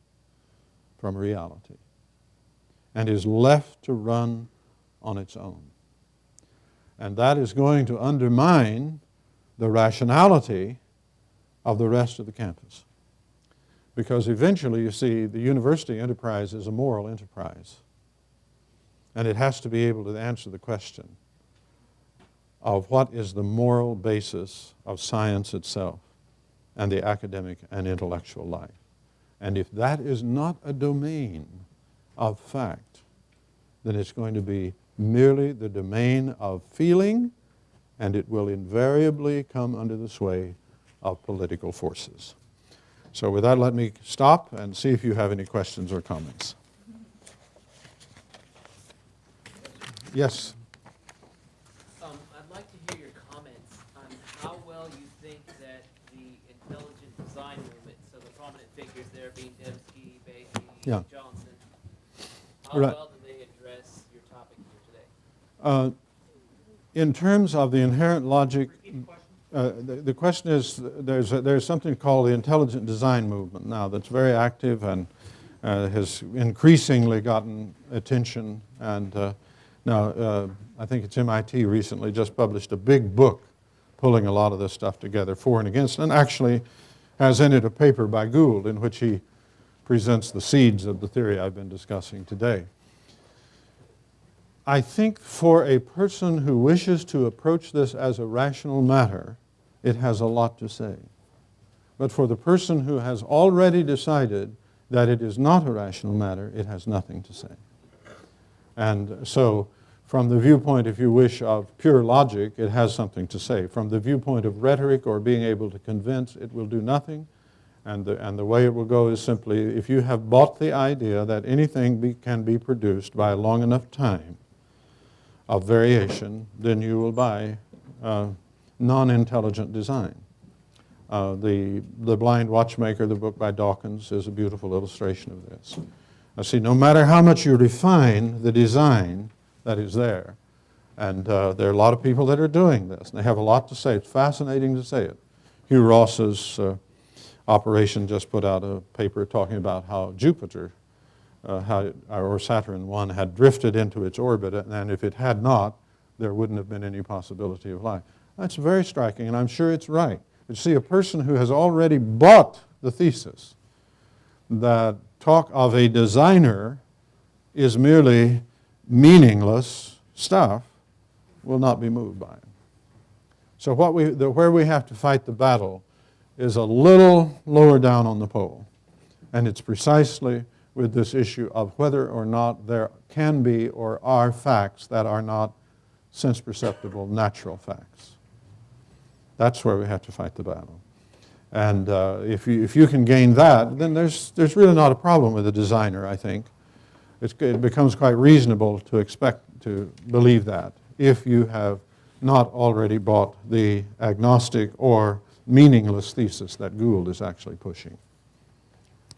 from reality and is left to run on its own. And that is going to undermine the rationality of the rest of the campus. Because eventually, you see, the university enterprise is a moral enterprise. And it has to be able to answer the question of what is the moral basis of science itself and the academic and intellectual life. And if that is not a domain of fact, then it's going to be merely the domain of feeling, and it will invariably come under the sway of political forces. So with that, let me stop and see if you have any questions or comments. Yes? I'd like to hear your comments on how well you think that the intelligent design will prominent figures there being Dembski, Behe, Yeah. Johnson. How Right. well do they address your topic here today? In terms of the inherent logic, Repeat the question. the question is there's something called the intelligent design movement now that's very active and has increasingly gotten attention. And now I think it's MIT recently just published a big book pulling a lot of this stuff together for and against, and actually has in it a paper by Gould in which he presents the seeds of the theory I've been discussing today. I think for a person who wishes to approach this as a rational matter, it has a lot to say. But for the person who has already decided that it is not a rational matter, it has nothing to say. And so from the viewpoint, if you wish, of pure logic, it has something to say. From the viewpoint of rhetoric or being able to convince, it will do nothing. And the way it will go is simply, if you have bought the idea that anything can be produced by a long enough time of variation, then you will buy non-intelligent design. The Blind Watchmaker, the book by Dawkins, is a beautiful illustration of this. See, no matter how much you refine the design that is there, and there are a lot of people that are doing this, and they have a lot to say. It's fascinating to say it. Hugh Ross's operation just put out a paper talking about how Jupiter or Saturn I had drifted into its orbit, and if it had not, there wouldn't have been any possibility of life. That's very striking, and I'm sure it's right. But see, a person who has already bought the thesis that talk of a designer is merely meaningless stuff will not be moved by it. So where we have to fight the battle is a little lower down on the pole, and it's precisely with this issue of whether or not there can be or are facts that are not sense-perceptible natural facts. That's where we have to fight the battle. And if you can gain that, then there's really not a problem with a designer, I think. It becomes quite reasonable to expect to believe that if you have not already bought the agnostic or meaningless thesis that Gould is actually pushing.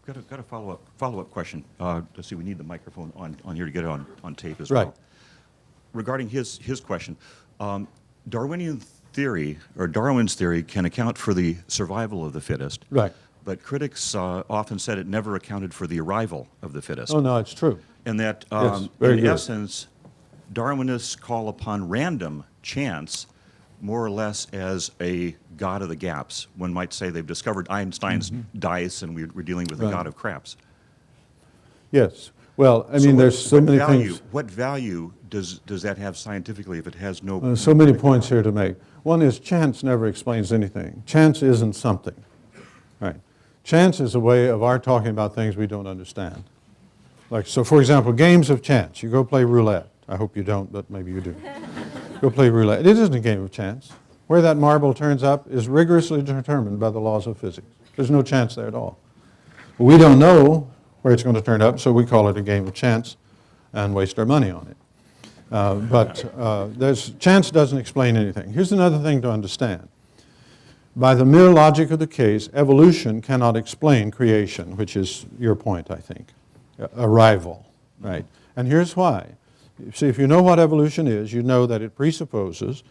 Got a follow-up question. Let's see, we need the microphone on here to get it on tape as Right. well. Regarding his question, Darwin's theory can account for the survival of the fittest. Right. But critics often said it never accounted for the arrival of the fittest. Oh, no, it's true. And that, Yes, very in good. essence, Darwinists call upon random chance more or less as a god of the gaps. One might say they've discovered Einstein's dice, and we're dealing with the Right. god of craps. Yes. Well, I mean, there's so many things. What value does that have scientifically if it has no... So many points here to make. One is chance never explains anything. Chance isn't something. Right. Chance is a way of our talking about things we don't understand. Like, so for example, games of chance. You go play roulette. I hope you don't, but maybe you do. Go play roulette. It isn't a game of chance. Where that marble turns up is rigorously determined by the laws of physics. There's no chance there at all. We don't know where it's going to turn up, so we call it a game of chance and waste our money on it. Chance doesn't explain anything. Here's another thing to understand. By the mere logic of the case, evolution cannot explain creation, which is your point, I think. Arrival, right? And here's why. See, if you know what evolution is, you know that it presupposes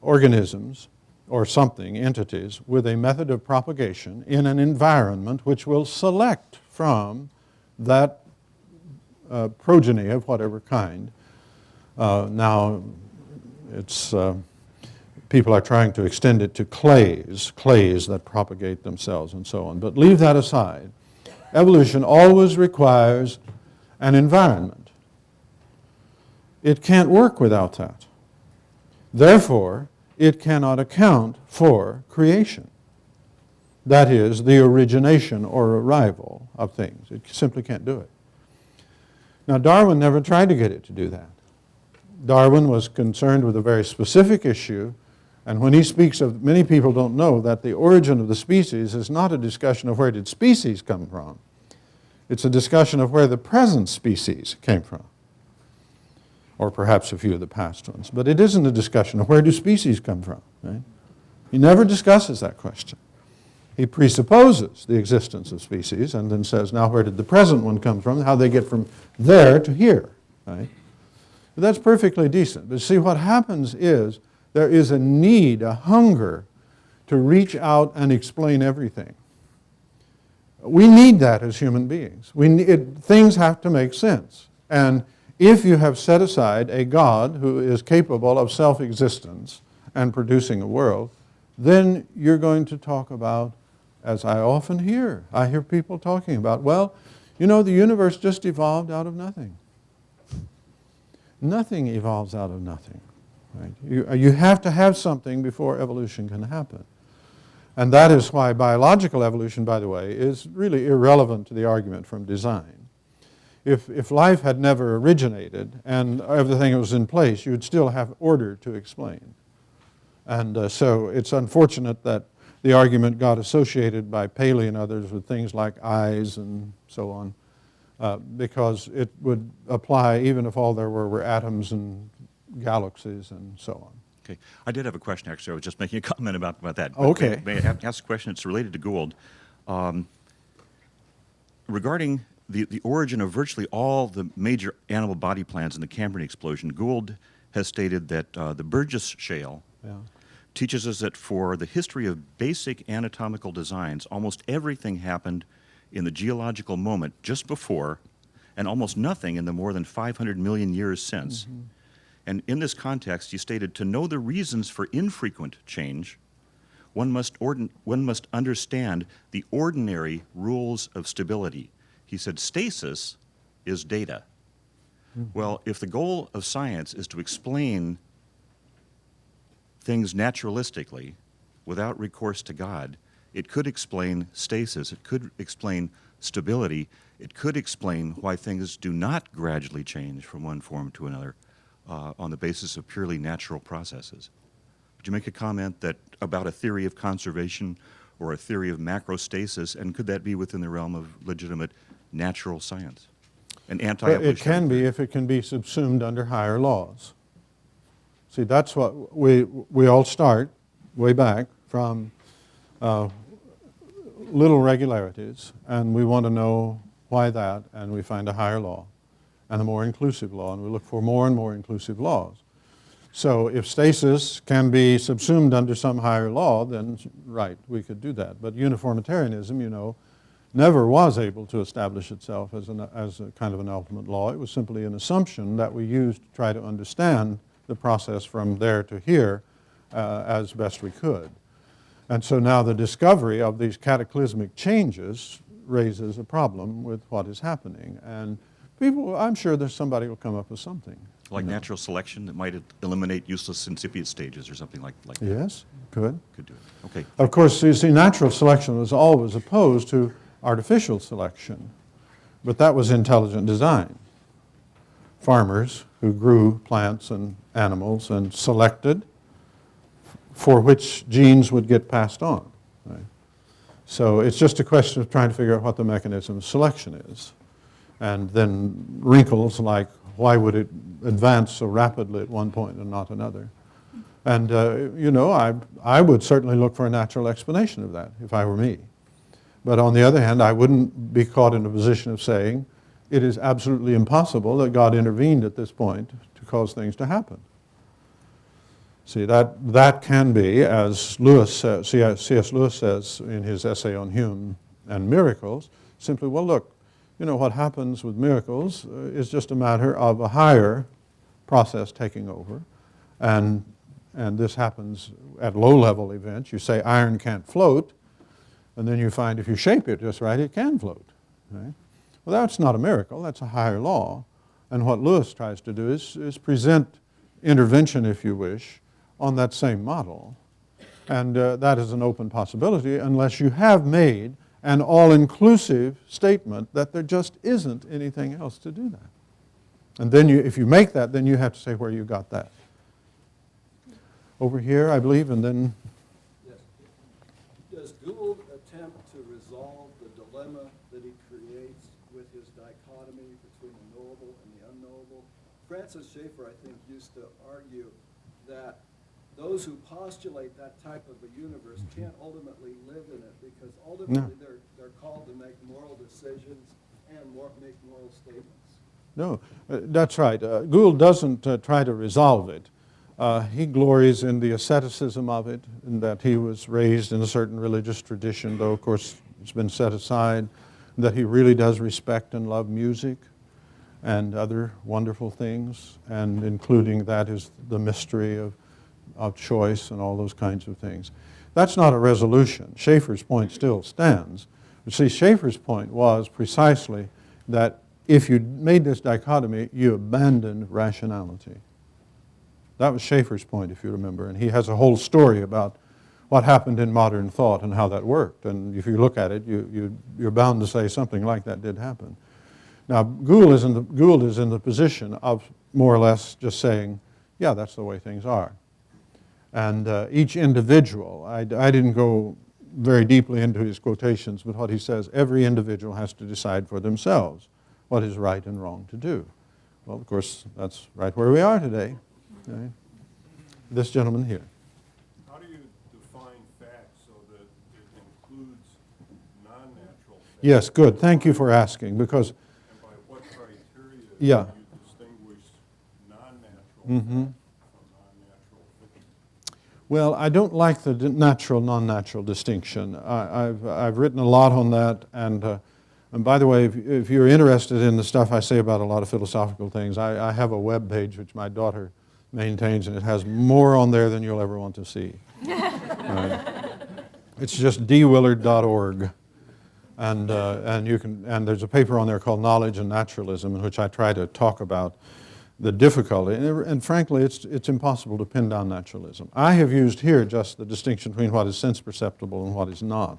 organisms or something, entities, with a method of propagation in an environment which will select from that progeny of whatever kind. Now, it's people are trying to extend it to clays that propagate themselves and so on. But leave that aside. Evolution always requires an environment. It can't work without that. Therefore, it cannot account for creation. That is, the origination or arrival of things. It simply can't do it. Now, Darwin never tried to get it to do that. Darwin was concerned with a very specific issue, and when he speaks of, many people don't know that the origin of the species is not a discussion of where did species come from. It's a discussion of where the present species came from, or perhaps a few of the past ones. But it isn't a discussion of where do species come from, right? He never discusses that question. He presupposes the existence of species and then says, now where did the present one come from? How they get from there to here, right? But that's perfectly decent. But see, what happens is there is a need, a hunger to reach out and explain everything. We need that as human beings. Things have to make sense. And if you have set aside a God who is capable of self-existence and producing a world, then you're going to talk about, as I often hear, I hear people talking about, well, you know, the universe just evolved out of nothing. Nothing evolves out of nothing. Right? You have to have something before evolution can happen. And that is why biological evolution, by the way, is really irrelevant to the argument from design. If life had never originated and everything was in place, you would still have order to explain. And so it's unfortunate that the argument got associated by Paley and others with things like eyes and so on, because it would apply even if all there were atoms and galaxies and so on. Okay. I did have a question, actually. I was just making a comment about that. But Okay. May I ask a question? It's related to Gould. Regarding the origin of virtually all the major animal body plans in the Cambrian explosion, Gould has stated that the Burgess Shale teaches us that for the history of basic anatomical designs, almost everything happened in the geological moment just before, and almost nothing in the more than 500 million years since. Mm-hmm. And in this context, he stated, to know the reasons for infrequent change, one must understand the ordinary rules of stability. He said, stasis is data. Mm-hmm. Well, if the goal of science is to explain things naturalistically without recourse to God, it could explain stasis, it could explain stability, it could explain why things do not gradually change from one form to another on the basis of purely natural processes. Would you make a comment about a theory of conservation or a theory of macrostasis, and could that be within the realm of legitimate natural science? An anti-evolutionary It can be if it can be subsumed under higher laws. See, that's what we all start way back from little regularities, and we want to know why that, and we find a higher law and a more inclusive law, and we look for more and more inclusive laws. So if stasis can be subsumed under some higher law, then right, we could do that. But uniformitarianism, you know, never was able to establish itself as a kind of an ultimate law. It was simply an assumption that we used to try to understand the process from there to here as best we could. And so now the discovery of these cataclysmic changes raises a problem with what is happening. And people, I'm sure there's somebody who will come up with something. Like natural selection that might eliminate useless incipient stages or something like that? Yes, could. Could do it. Okay. Of course, you see, natural selection was always opposed to artificial selection, but that was intelligent design. Farmers who grew plants and animals and selected for which genes would get passed on. Right? So it's just a question of trying to figure out what the mechanism of selection is. And then wrinkles like, why would it advance so rapidly at one point and not another? And, you know, I would certainly look for a natural explanation of that if I were me. But on the other hand, I wouldn't be caught in a position of saying it is absolutely impossible that God intervened at this point to cause things to happen. See, that can be, as C.S. Lewis says in his essay on Hume and miracles, simply, well, look, you know, what happens with miracles is just a matter of a higher process taking over. And this happens at low-level events. You say iron can't float, and then you find if you shape it just right, it can float. Right? Well, that's not a miracle. That's a higher law. And what Lewis tries to do is present intervention, if you wish, on that same model. And that is an open possibility unless you have made an all-inclusive statement that there just isn't anything else to do that. And then if you make that, then you have to say where you got that. Over here, I believe, and then... Yes. Does Gould attempt to resolve the dilemma that he creates with his dichotomy between the knowable and the unknowable? Francis Schaeffer, I think, used to argue that those who postulate that type of a universe can't ultimately live in it because ultimately they're called to make moral decisions and make moral statements. No, that's right. Gould doesn't try to resolve it. He glories in the asceticism of it, in that he was raised in a certain religious tradition, though of course it's been set aside, that he really does respect and love music and other wonderful things, and including that is the mystery of choice and all those kinds of things. That's not a resolution. Schaeffer's point still stands. You see, Schaeffer's point was precisely that if you made this dichotomy, you abandoned rationality. That was Schaeffer's point, if you remember, and he has a whole story about what happened in modern thought and how that worked. And if you look at it, you're bound to say something like that did happen. Now, Gould is in the position of more or less just saying, yeah, that's the way things are. And each individual, I didn't go very deeply into his quotations, but what he says, every individual has to decide for themselves what is right and wrong to do. Well, of course, that's right where we are today. Right? This gentleman here. How do you define facts so that it includes non-natural facts? Yes, good. Thank you for asking, because And by what criteria Yeah. do you distinguish non-natural Mhm. facts from non-natural fiction? well, I don't like the natural, non-natural distinction. I've written a lot on that, and by the way, if you're interested in the stuff I say about a lot of philosophical things, I have a web page which my daughter maintains, and it has more on there than you'll ever want to see. Right. It's just dwillard.org, and there's a paper on there called Knowledge and Naturalism, in which I try to talk about the difficulty, and frankly, it's impossible to pin down naturalism. I have used here just the distinction between what is sense perceptible and what is not.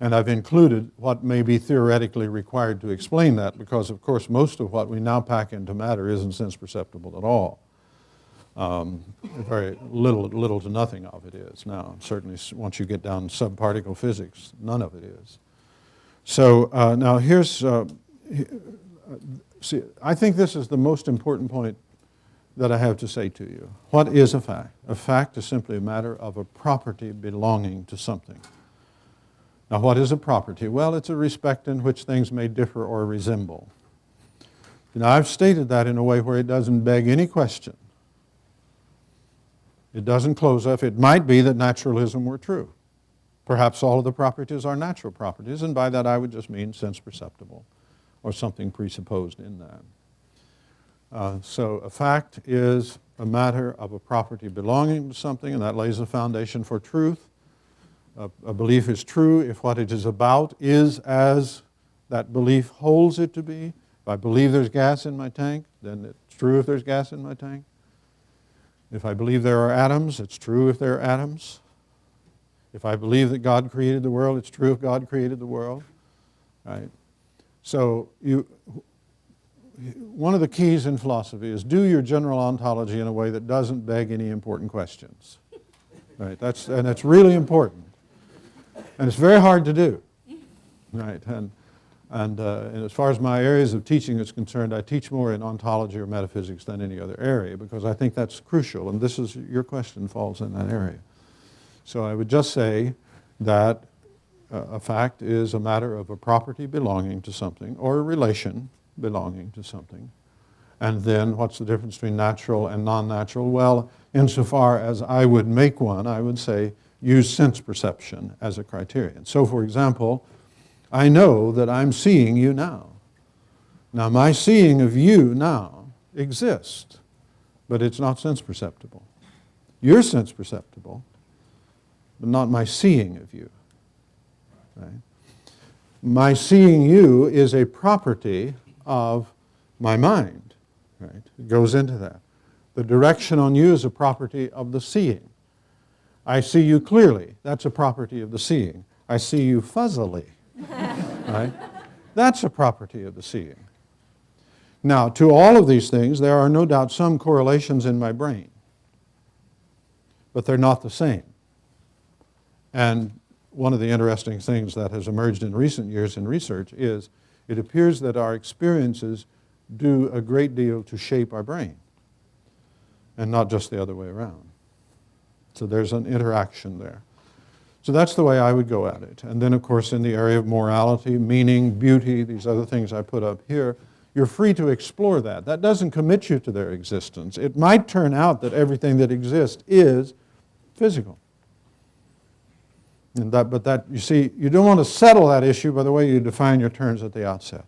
And I've included what may be theoretically required to explain that, because of course most of what we now pack into matter isn't sense perceptible at all. Very little to nothing of it is now. Certainly once you get down to subparticle physics, none of it is. So now here's, see, I think this is the most important point that I have to say to you. What is a fact? A fact is simply a matter of a property belonging to something. Now what is a property? Well, it's a respect in which things may differ or resemble. Now I've stated that in a way where it doesn't beg any question. It doesn't close up. It might be that naturalism were true. Perhaps all of the properties are natural properties, and by that I would just mean sense perceptible, or something presupposed in that. So a fact is a matter of a property belonging to something, and that lays the foundation for truth. A belief is true if what it is about is as that belief holds it to be. If I believe there's gas in my tank, then it's true if there's gas in my tank. If I believe there are atoms, it's true if there are atoms. If I believe that God created the world, it's true if God created the world. Right? So one of the keys in philosophy is do your general ontology in a way that doesn't beg any important questions. Right? And that's really important. And it's very hard to do. Right? And as far as my areas of teaching is concerned, I teach more in ontology or metaphysics than any other area, because I think that's crucial, and this is, your question falls in that area. So I would just say that a fact is a matter of a property belonging to something, or a relation belonging to something. And then what's the difference between natural and non-natural? Well, insofar as I would make one, I would say use sense perception as a criterion. So for example, I know that I'm seeing you now. Now my seeing of you now exists, but it's not sense perceptible. You're sense perceptible, but not my seeing of you. Right? My seeing you is a property of my mind. Right? It goes into that. The direction on you is a property of the seeing. I see you clearly. That's a property of the seeing. I see you fuzzily. Right? That's a property of the seeing. Now, to all of these things, there are no doubt some correlations in my brain, but they're not the same. And one of the interesting things that has emerged in recent years in research is it appears that our experiences do a great deal to shape our brain, and not just the other way around. So there's an interaction there. So that's the way I would go at it. And then, of course, in the area of morality, meaning, beauty, these other things I put up here, you're free to explore that. That doesn't commit you to their existence. It might turn out that everything that exists is physical. But you see, you don't want to settle that issue by the way you define your terms at the outset.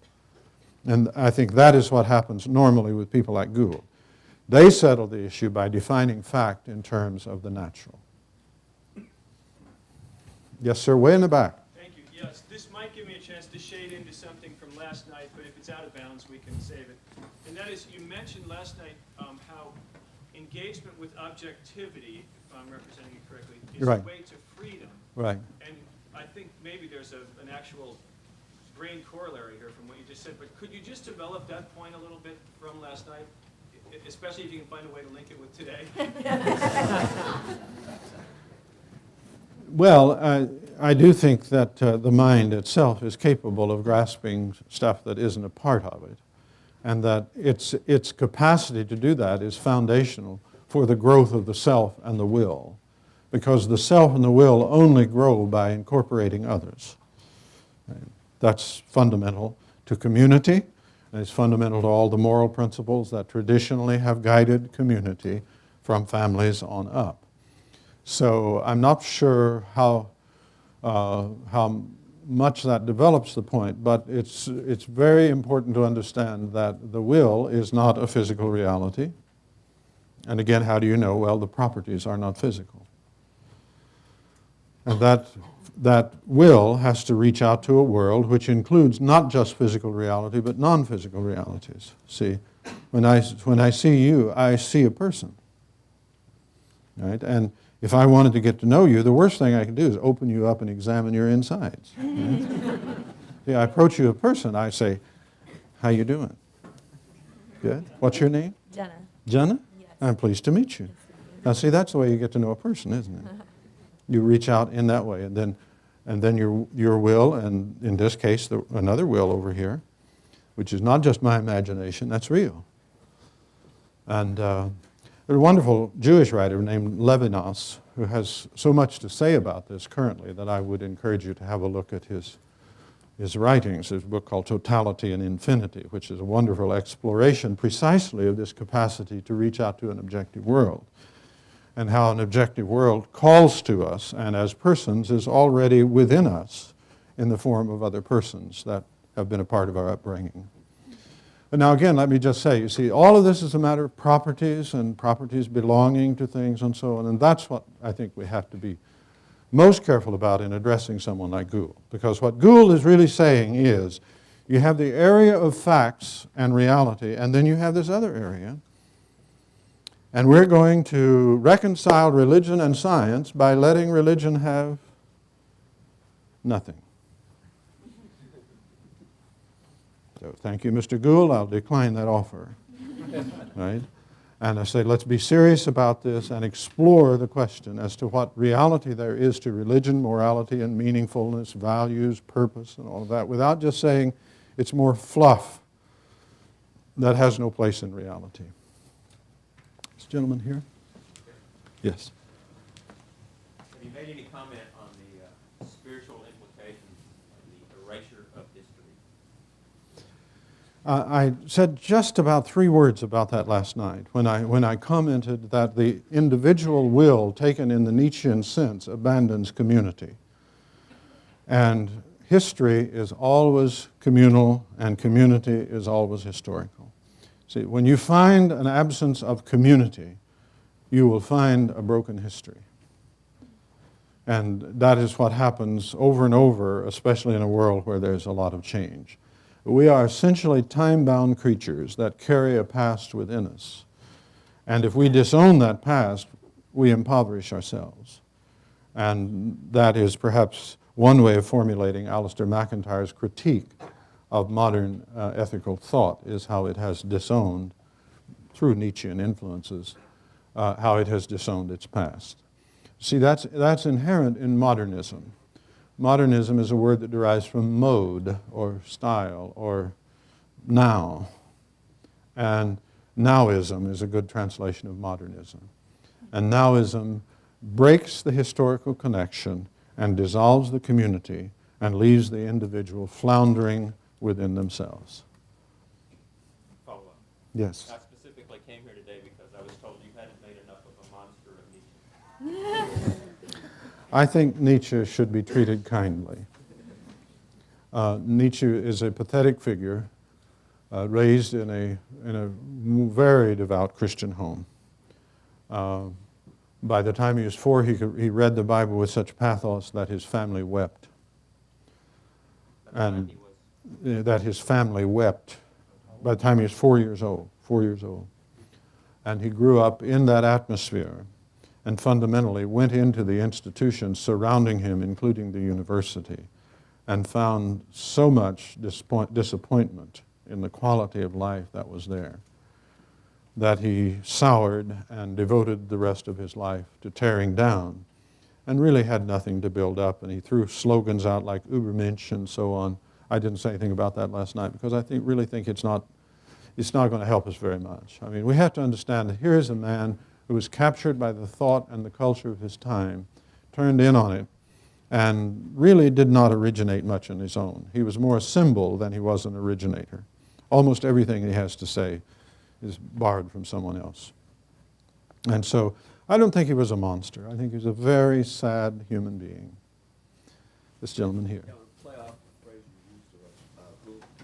And I think that is what happens normally with people like Gould. They settle the issue by defining fact in terms of the natural. Yes, sir, way in the back. Thank you. Yes, this might give me a chance to shade into something from last night, but if it's out of bounds, we can save it. And that is, you mentioned last night how engagement with objectivity, if I'm representing it correctly, is Right. a way to freedom. Right. And I think maybe there's an actual brain corollary here from what you just said, but could you just develop that point a little bit from last night, especially if you can find a way to link it with today? Well, I do think that the mind itself is capable of grasping stuff that isn't a part of it, and that its capacity to do that is foundational for the growth of the self and the will, because the self and the will only grow by incorporating others. That's fundamental to community, and it's fundamental to all the moral principles that traditionally have guided community from families on up. So I'm not sure how much that develops the point, but it's very important to understand that the will is not a physical reality. And again, how do you know? Well, the properties are not physical. And that will has to reach out to a world which includes not just physical reality, but non-physical realities. See, when I see you, I see a person, right? And if I wanted to get to know you, the worst thing I can do is open you up and examine your insides. Right? See, I approach you a person, I say, how you doing? Good. What's your name? Jenna. Jenna? Yes. I'm pleased to meet you. Now, see, that's the way you get to know a person, isn't it? You reach out in that way, and then your will, and in this case, another will over here, which is not just my imagination, that's real. And there's a wonderful Jewish writer named Levinas who has so much to say about this currently that I would encourage you to have a look at his writings. There's a book called Totality and Infinity, which is a wonderful exploration precisely of this capacity to reach out to an objective world, and how an objective world calls to us and as persons is already within us in the form of other persons that have been a part of our upbringing. But now again, let me just say, you see, all of this is a matter of properties and properties belonging to things and so on, and that's what I think we have to be most careful about in addressing someone like Gould. Because what Gould is really saying is, you have the area of facts and reality, and then you have this other area, and we're going to reconcile religion and science by letting religion have nothing. So thank you, Mr. Gould. I'll decline that offer. Right? And I say, let's be serious about this and explore the question as to what reality there is to religion, morality, and meaningfulness, values, purpose, and all of that, without just saying it's more fluff that has no place in reality. This gentleman here? Yes. Have you made any comment on the spiritual implications of the erasure of history? I said just about 3 words about that last night when I commented that the individual will, taken in the Nietzschean sense, abandons community. And history is always communal, and community is always historical. See, when you find an absence of community, you will find a broken history. And that is what happens over and over, especially in a world where there's a lot of change. We are essentially time-bound creatures that carry a past within us. And if we disown that past, we impoverish ourselves. And that is perhaps one way of formulating Alistair McIntyre's critique of modern ethical thought, is how it has disowned, through Nietzschean influences, how it has disowned its past. See, that's inherent in modernism. Modernism is a word that derives from mode or style or now. And nowism is a good translation of modernism. And nowism breaks the historical connection and dissolves the community and leaves the individual floundering within themselves. Follow up. Yes. I specifically came here today because I was told you hadn't made enough of a monster of Nietzsche. I think Nietzsche should be treated kindly. Nietzsche is a pathetic figure raised in a very devout Christian home. By the time he was 4, he read the Bible with such pathos that his family wept. And that his family wept by the time he was 4 years old. And he grew up in that atmosphere and fundamentally went into the institutions surrounding him, including the university, and found so much disappointment in the quality of life that was there that he soured and devoted the rest of his life to tearing down and really had nothing to build up. And he threw slogans out like Übermensch and so on. I didn't say anything about that last night because I really think it's not going to help us very much. I mean, we have to understand that here is a man who was captured by the thought and the culture of his time, turned in on it, and really did not originate much on his own. He was more a symbol than he was an originator. Almost everything he has to say is borrowed from someone else. And so I don't think he was a monster. I think he was a very sad human being. This gentleman here. Yeah, play off the phrase you used of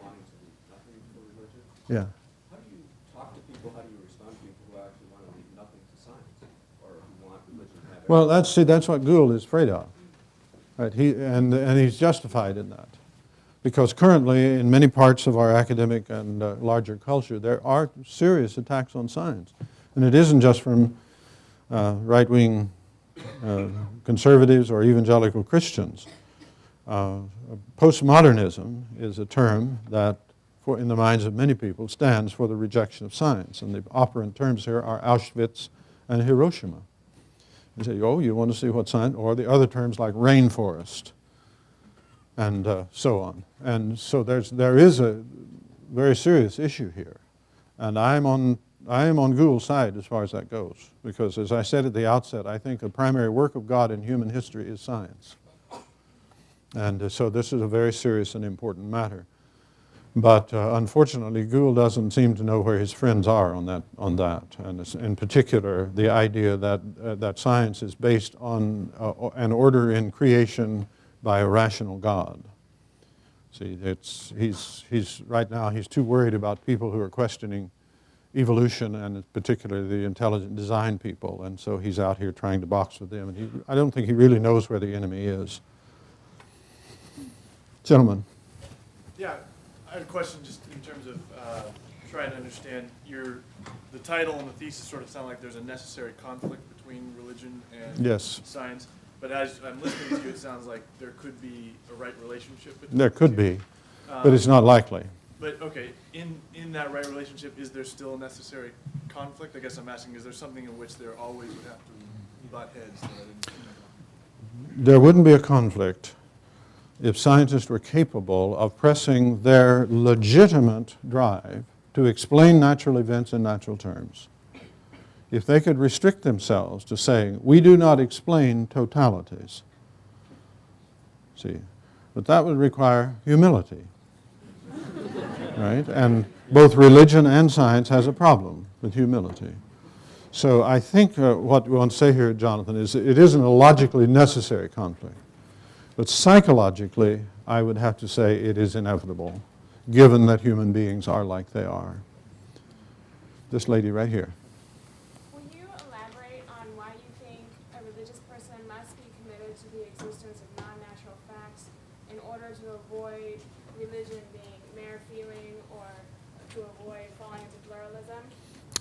wanting to leave nothing for religion. Yeah. How do you talk to people, how do you respond to people who actually want to leave nothing to science, or who want religion to have Well, that's what Gould is afraid of. Right? And he's justified in that. Because currently, in many parts of our academic and larger culture, there are serious attacks on science. And it isn't just from right-wing conservatives or evangelical Christians. Postmodernism is a term that, in the minds of many people, stands for the rejection of science. And the operant terms here are Auschwitz and Hiroshima. You say, oh, you want to see what science, or the other terms like rainforest, and so on. And so there is a very serious issue here. And I am on Gould's side as far as that goes. Because as I said at the outset, I think the primary work of God in human history is science. And so this is a very serious and important matter. But unfortunately, Gould doesn't seem to know where his friends are on that. And in particular, the idea that science is based on an order in creation by a rational God. See, right now he's too worried about people who are questioning evolution, and particularly the intelligent design people, and so he's out here trying to box with them. And I don't think he really knows where the enemy is. Gentlemen. Yeah, I had a question just in terms of trying to understand the title and the thesis sort of sound like there's a necessary conflict between religion and Yes. science. But as I'm listening to you, it sounds like there could be a right relationship between There the could two. be, but it's not likely. But okay, in that right relationship, is there still a necessary conflict? I guess I'm asking, is there something in which there always would have to butt heads? That I didn't There wouldn't be a conflict if scientists were capable of pressing their legitimate drive to explain natural events in natural terms. If they could restrict themselves to saying, we do not explain totalities. See, but that would require humility. Right? And both religion and science has a problem with humility. So I think what we want to say here, Jonathan, is it isn't a logically necessary conflict. But psychologically, I would have to say it is inevitable, given that human beings are like they are. This lady right here. Will you elaborate on why you think a religious person must be committed to the existence of non-natural facts in order to avoid religion being mere feeling or to avoid falling into pluralism?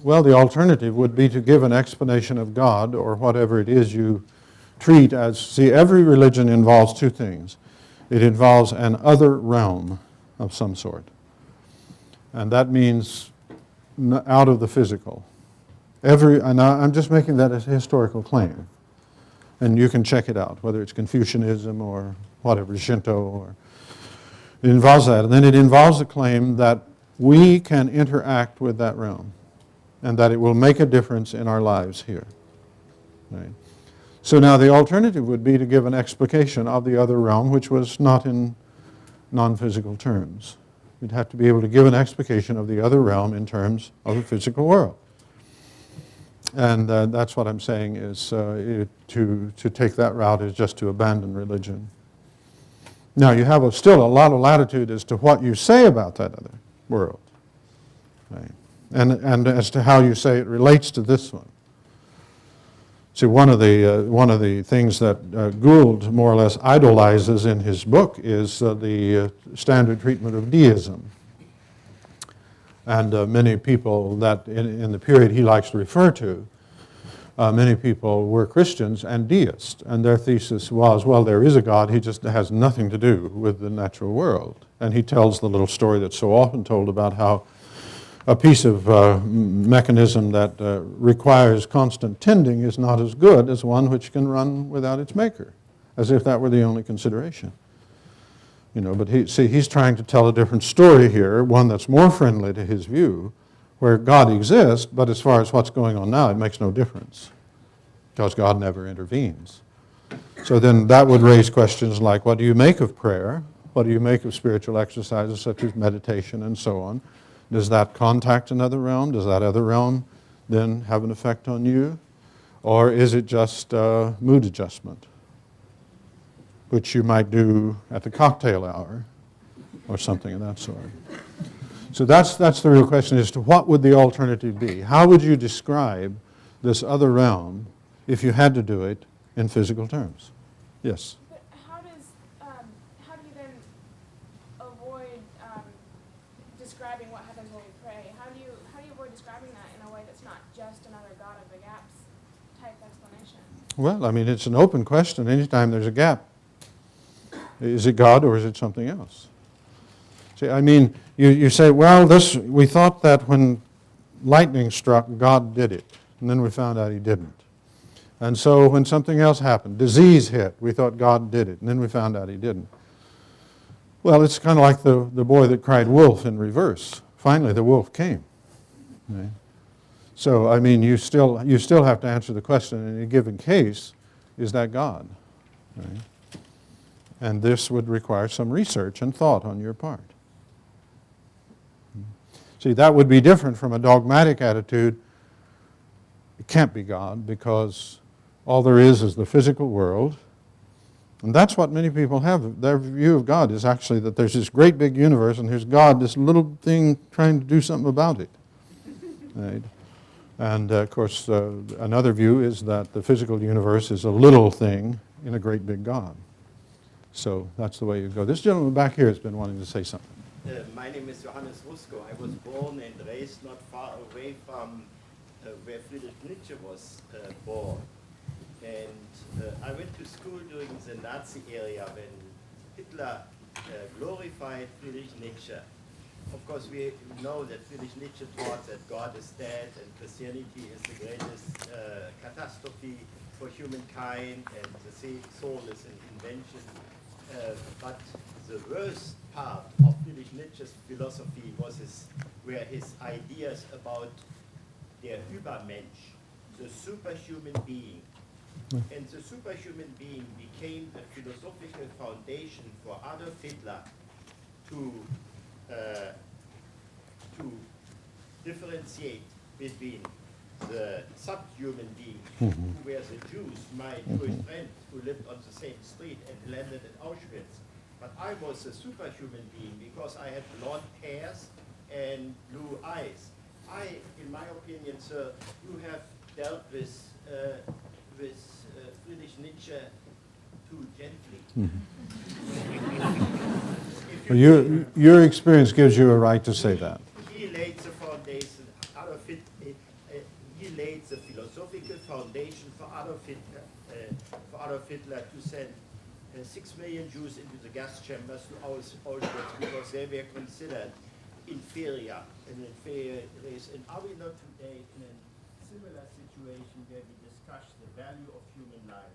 Well, the alternative would be to give an explanation of God or whatever it is you treat as, see, every religion involves two things. It involves an other realm of some sort. And that means out of the physical. And I'm just making that as a historical claim. And you can check it out, whether it's Confucianism or whatever, Shinto, or it involves that. And then it involves the claim that we can interact with that realm and that it will make a difference in our lives here. Right? So now the alternative would be to give an explication of the other realm, which was not in non-physical terms. You'd have to be able to give an explication of the other realm in terms of the physical world. And that's what I'm saying is to take that route is just to abandon religion. Now you have still a lot of latitude as to what you say about that other world. Right? And as to how you say it relates to this one. See, one of the things that Gould more or less idolizes in his book is the standard treatment of deism. And many people that in the period he likes to refer to, many people were Christians and deists. And their thesis was, well, there is a God, he just has nothing to do with the natural world. And he tells the little story that's so often told about how a piece of mechanism that requires constant tending is not as good as one which can run without its maker, as if that were the only consideration. You know, but he's trying to tell a different story here, one that's more friendly to his view, where God exists, but as far as what's going on now, it makes no difference, because God never intervenes. So then that would raise questions like, what do you make of prayer? What do you make of spiritual exercises such as meditation and so on? Does that contact another realm? Does that other realm then have an effect on you? Or is it just mood adjustment, which you might do at the cocktail hour or something of that sort? So that's the real question as to what would the alternative be? How would you describe this other realm if you had to do it in physical terms? Yes? But how do you then avoid describing what happens when we pray? How do you avoid describing that in a way that's not just another God of the gaps type explanation? Well, I mean, it's an open question anytime there's a gap. Is it God or is it something else? See, I mean, you say, well, we thought that when lightning struck, God did it, and then we found out he didn't. And so when something else happened, disease hit, we thought God did it, and then we found out he didn't. Well, it's kind of like the boy that cried wolf in reverse. Finally, the wolf came. Right? So, I mean, you still have to answer the question in a given case, is that God? Right? And this would require some research and thought on your part. See, that would be different from a dogmatic attitude. It can't be God because all there is the physical world. And that's what many people have. Their view of God is actually that there's this great big universe and here's God, this little thing trying to do something about it. Right? And of course, another view is that the physical universe is a little thing in a great big God. So that's the way you go. This gentleman back here has been wanting to say something. My name is Johannes Rusko. I was born and raised not far away from where Friedrich Nietzsche was born. And I went to school during the Nazi era when Hitler glorified Friedrich Nietzsche. Of course, we know that Friedrich Nietzsche taught that God is dead and Christianity is the greatest catastrophe for humankind and the soul is an invention. But the worst part of Friedrich Nietzsche's philosophy were his ideas about der Übermensch, the superhuman being. And the superhuman being became a philosophical foundation for Adolf Hitler to differentiate between the subhuman beings, who were the Jews, my Jewish friend who lived on the same street and landed at Auschwitz. But I was a superhuman being because I had blonde hairs and blue eyes. In my opinion, sir, you have dealt with Friedrich Nietzsche too gently. Well, your experience gives you a right to say that. He laid the foundation, he laid the philosophical foundation for Adolf Hitler to send 6 million Jews into the gas chambers to Auschwitz because they were considered inferior and inferior race. And are we not today in a similar situation where we discuss the value of human life?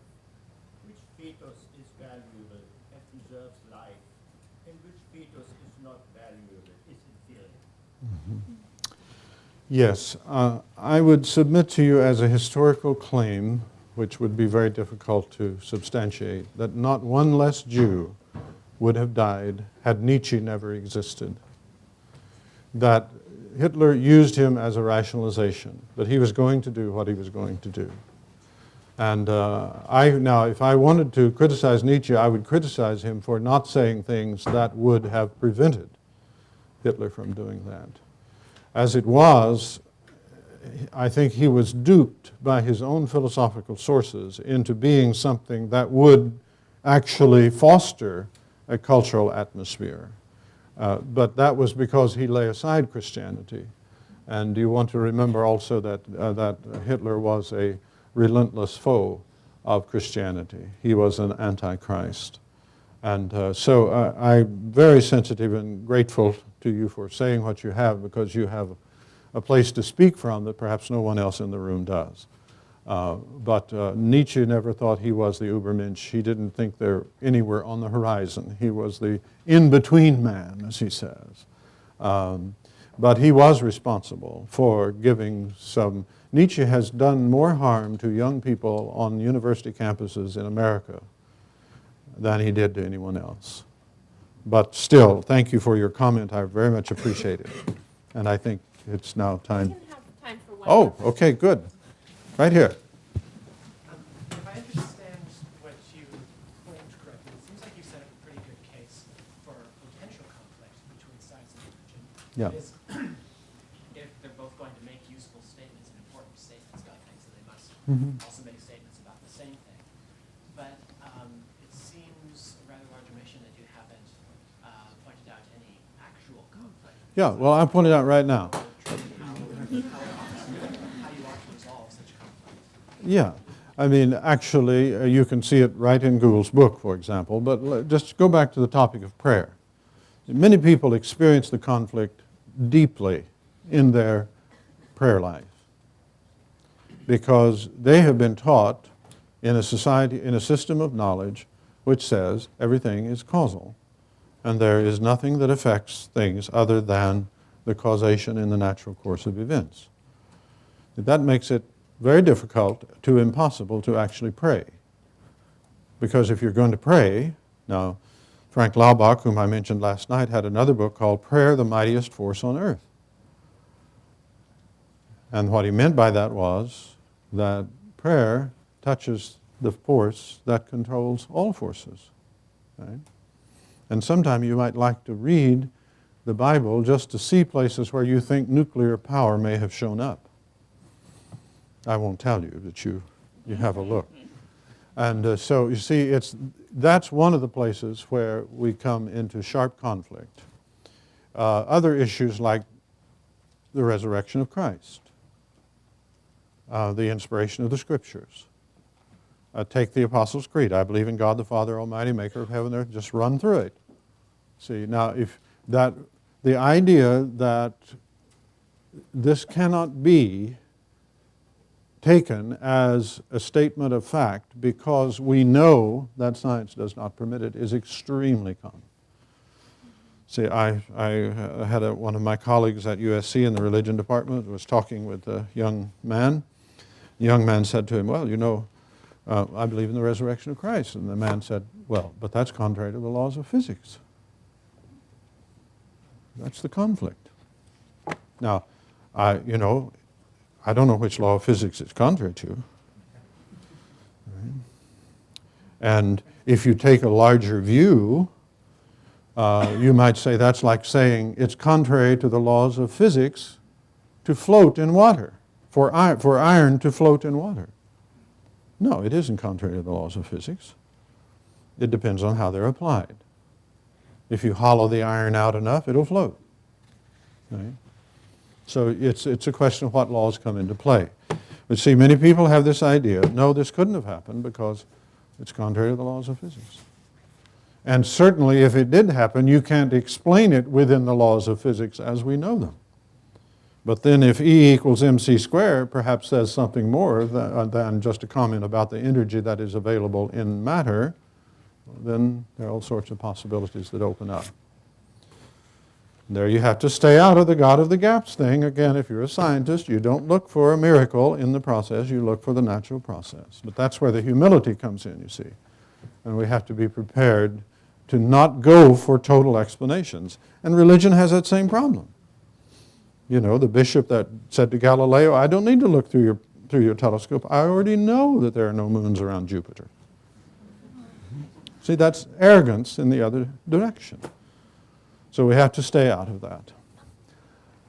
Which fetus is valuable and deserves life, and which fetus is not valuable, is inferior? Yes, I would submit to you as a historical claim which would be very difficult to substantiate, that not one less Jew would have died had Nietzsche never existed. That Hitler used him as a rationalization, that he was going to do what he was going to do. And now, if I wanted to criticize Nietzsche, I would criticize him for not saying things that would have prevented Hitler from doing that. As it was, I think he was duped by his own philosophical sources into being something that would actually foster a cultural atmosphere. But that was because he lay aside Christianity. And you want to remember also that, that Hitler was a relentless foe of Christianity. He was an antichrist. And so I'm very sensitive and grateful to you for saying what you have, because you have a place to speak from that perhaps no one else in the room does. But Nietzsche never thought he was the Übermensch. He didn't think they're anywhere on the horizon. He was the in-between man, as he says. But he was responsible for giving some... Nietzsche has done more harm to young people on university campuses in America than he did to anyone else. But still, thank you for your comment. I very much appreciate it. And I think it's now time... We can have time for one Oh, more question. okay, good. Right here. If I understand what you claimed correctly, it seems like you set up a pretty good case for potential conflict between science and religion. Yeah. That is, if they're both going to make useful statements and important statements about things, that they must also make statements about the same thing. But it seems a rather large omission that you haven't pointed out any actual conflict. Yeah, well, I'll point it out right now. Yeah, I mean, actually, you can see it right in Gould's book, for example, but just go back to the topic of prayer. Many people experience the conflict deeply in their prayer life because they have been taught in a society, in a system of knowledge which says everything is causal and there is nothing that affects things other than the causation in the natural course of events. That makes it very difficult to impossible to actually pray. Because if you're going to pray, now Frank Laubach, whom I mentioned last night, had another book called Prayer, the Mightiest Force on Earth. And what he meant by that was that prayer touches the force that controls all forces. Right? And sometime you might like to read the Bible just to see places where you think nuclear power may have shown up. I won't tell you, but you have a look. And so you see, that's one of the places where we come into sharp conflict. Other issues like the resurrection of Christ, the inspiration of the Scriptures. Take the Apostles' Creed. I believe in God the Father Almighty, maker of heaven and earth. Just run through it. See, now if that, the idea that this cannot be taken as a statement of fact because we know that science does not permit it is extremely common. See, I had one of my colleagues at USC in the religion department was talking with a young man. The young man said to him, well, you know, I believe in the resurrection of Christ. And the man said, well, but that's contrary to the laws of physics. That's the conflict. Now, I don't know which law of physics it's contrary to. Right? And if you take a larger view, you might say that's like saying it's contrary to the laws of physics to float in water, for iron to float in water. No, it isn't contrary to the laws of physics. It depends on how they're applied. If you hollow the iron out enough, it'll float. Right? So it's a question of what laws come into play. But see, many people have this idea, no, this couldn't have happened because it's contrary to the laws of physics. And certainly if it did happen, you can't explain it within the laws of physics as we know them. But then if E equals mc squared perhaps says something more than just a comment about the energy that is available in matter, then there are all sorts of possibilities that open up. There you have to stay out of the God of the gaps thing. Again, if you're a scientist, you don't look for a miracle in the process, you look for the natural process. But that's where the humility comes in, you see. And we have to be prepared to not go for total explanations. And religion has that same problem. You know, the bishop that said to Galileo, I don't need to look through your telescope. I already know that there are no moons around Jupiter. See, that's arrogance in the other direction. So we have to stay out of that.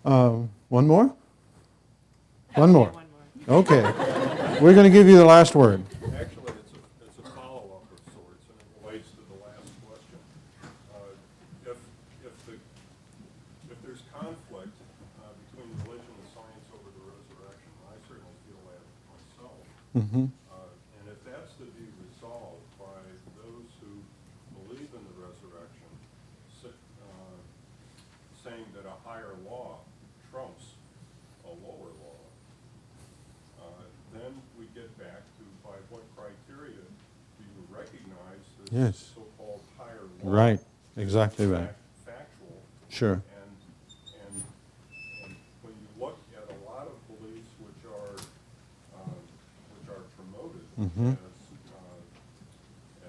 One more? One more. Okay. We're going to give you the last word. Actually, it's a follow-up of sorts, and it relates to the last question. If there's conflict between religion and science over the resurrection, I certainly feel that myself. Mm-hmm. And if that's to be resolved by those who believe in the resurrection, saying that a higher law trumps a lower law, then we get back to by what criteria do you recognize this Yes. so-called higher law? Right. Exactly right. Factual. Sure. And when you look at a lot of beliefs which are promoted Mm-hmm.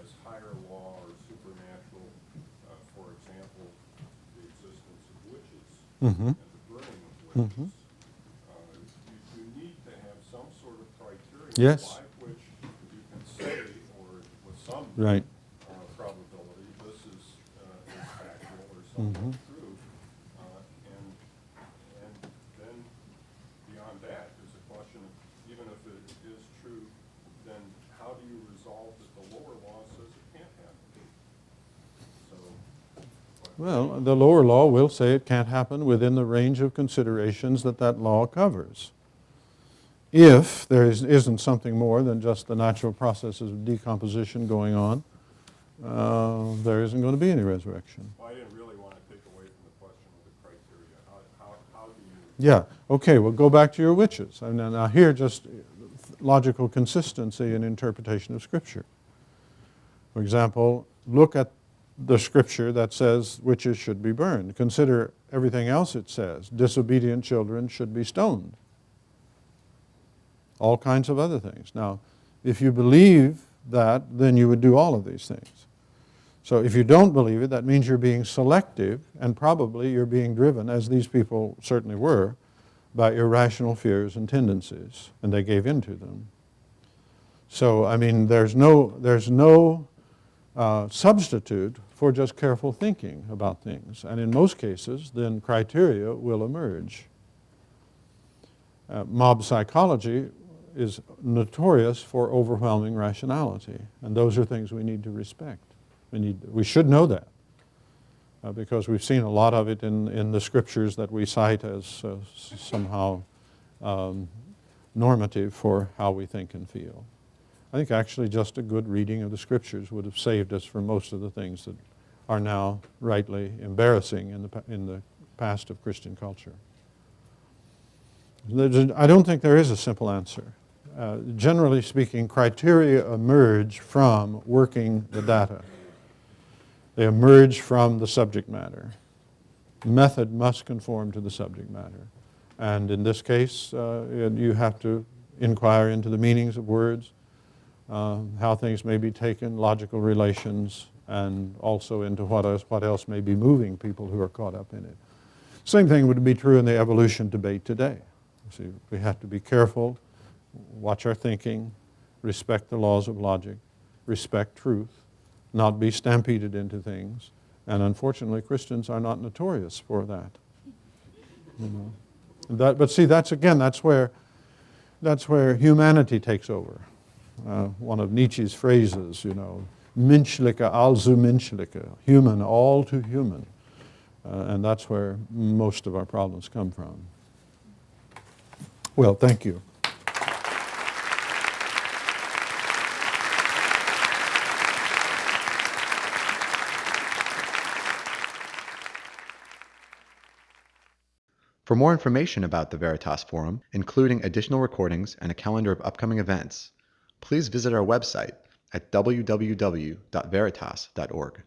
as higher law or supernatural, for example, the existence of witches Mm-hmm. and the burning of witches, Mm-hmm. you need to have some sort of criteria Yes. by which you can say, or with some Right. probability, this is factual or something Mm-hmm. true. And then beyond that, there's a question of, even if it is true, then how do you resolve that the lower law says it can't happen? So, Well, the lower law will say it can't happen within the range of considerations that that law covers. If there isn't something more than just the natural processes of decomposition going on, there isn't going to be any resurrection. well, I didn't really want to take away from the question of the criteria. How do you? Yeah, okay, well, go back to your witches. And now here, just logical consistency in interpretation of Scripture. For example, look at the Scripture that says witches should be burned. Consider everything else it says. Disobedient children should be stoned. All kinds of other things. Now, if you believe that, then you would do all of these things. So if you don't believe it, that means you're being selective, and probably you're being driven, as these people certainly were, by irrational fears and tendencies, and they gave in to them. So, I mean, there's no substitute for just careful thinking about things. And in most cases, then criteria will emerge. Mob psychology is notorious for overwhelming rationality, and those are things we need to respect. We should know that, because we've seen a lot of it in the scriptures that we cite as somehow normative for how we think and feel. I think actually just a good reading of the scriptures would have saved us from most of the things that are now rightly embarrassing in the past of Christian culture. I don't think there is a simple answer. Generally speaking, criteria emerge from working the data. They emerge from the subject matter. Method must conform to the subject matter. And in this case, you have to inquire into the meanings of words, how things may be taken, logical relations, and also into what else may be moving people who are caught up in it. Same thing would be true in the evolution debate today. See, we have to be careful, watch our thinking, respect the laws of logic, respect truth, not be stampeded into things. And unfortunately, Christians are not notorious for that. You know? But see, that's where humanity takes over. One of Nietzsche's phrases, you know, menschliche, also menschliche, human, all too human. And that's where most of our problems come from. Well, thank you. For more information about the Veritas Forum, including additional recordings and a calendar of upcoming events, please visit our website at www.veritas.org.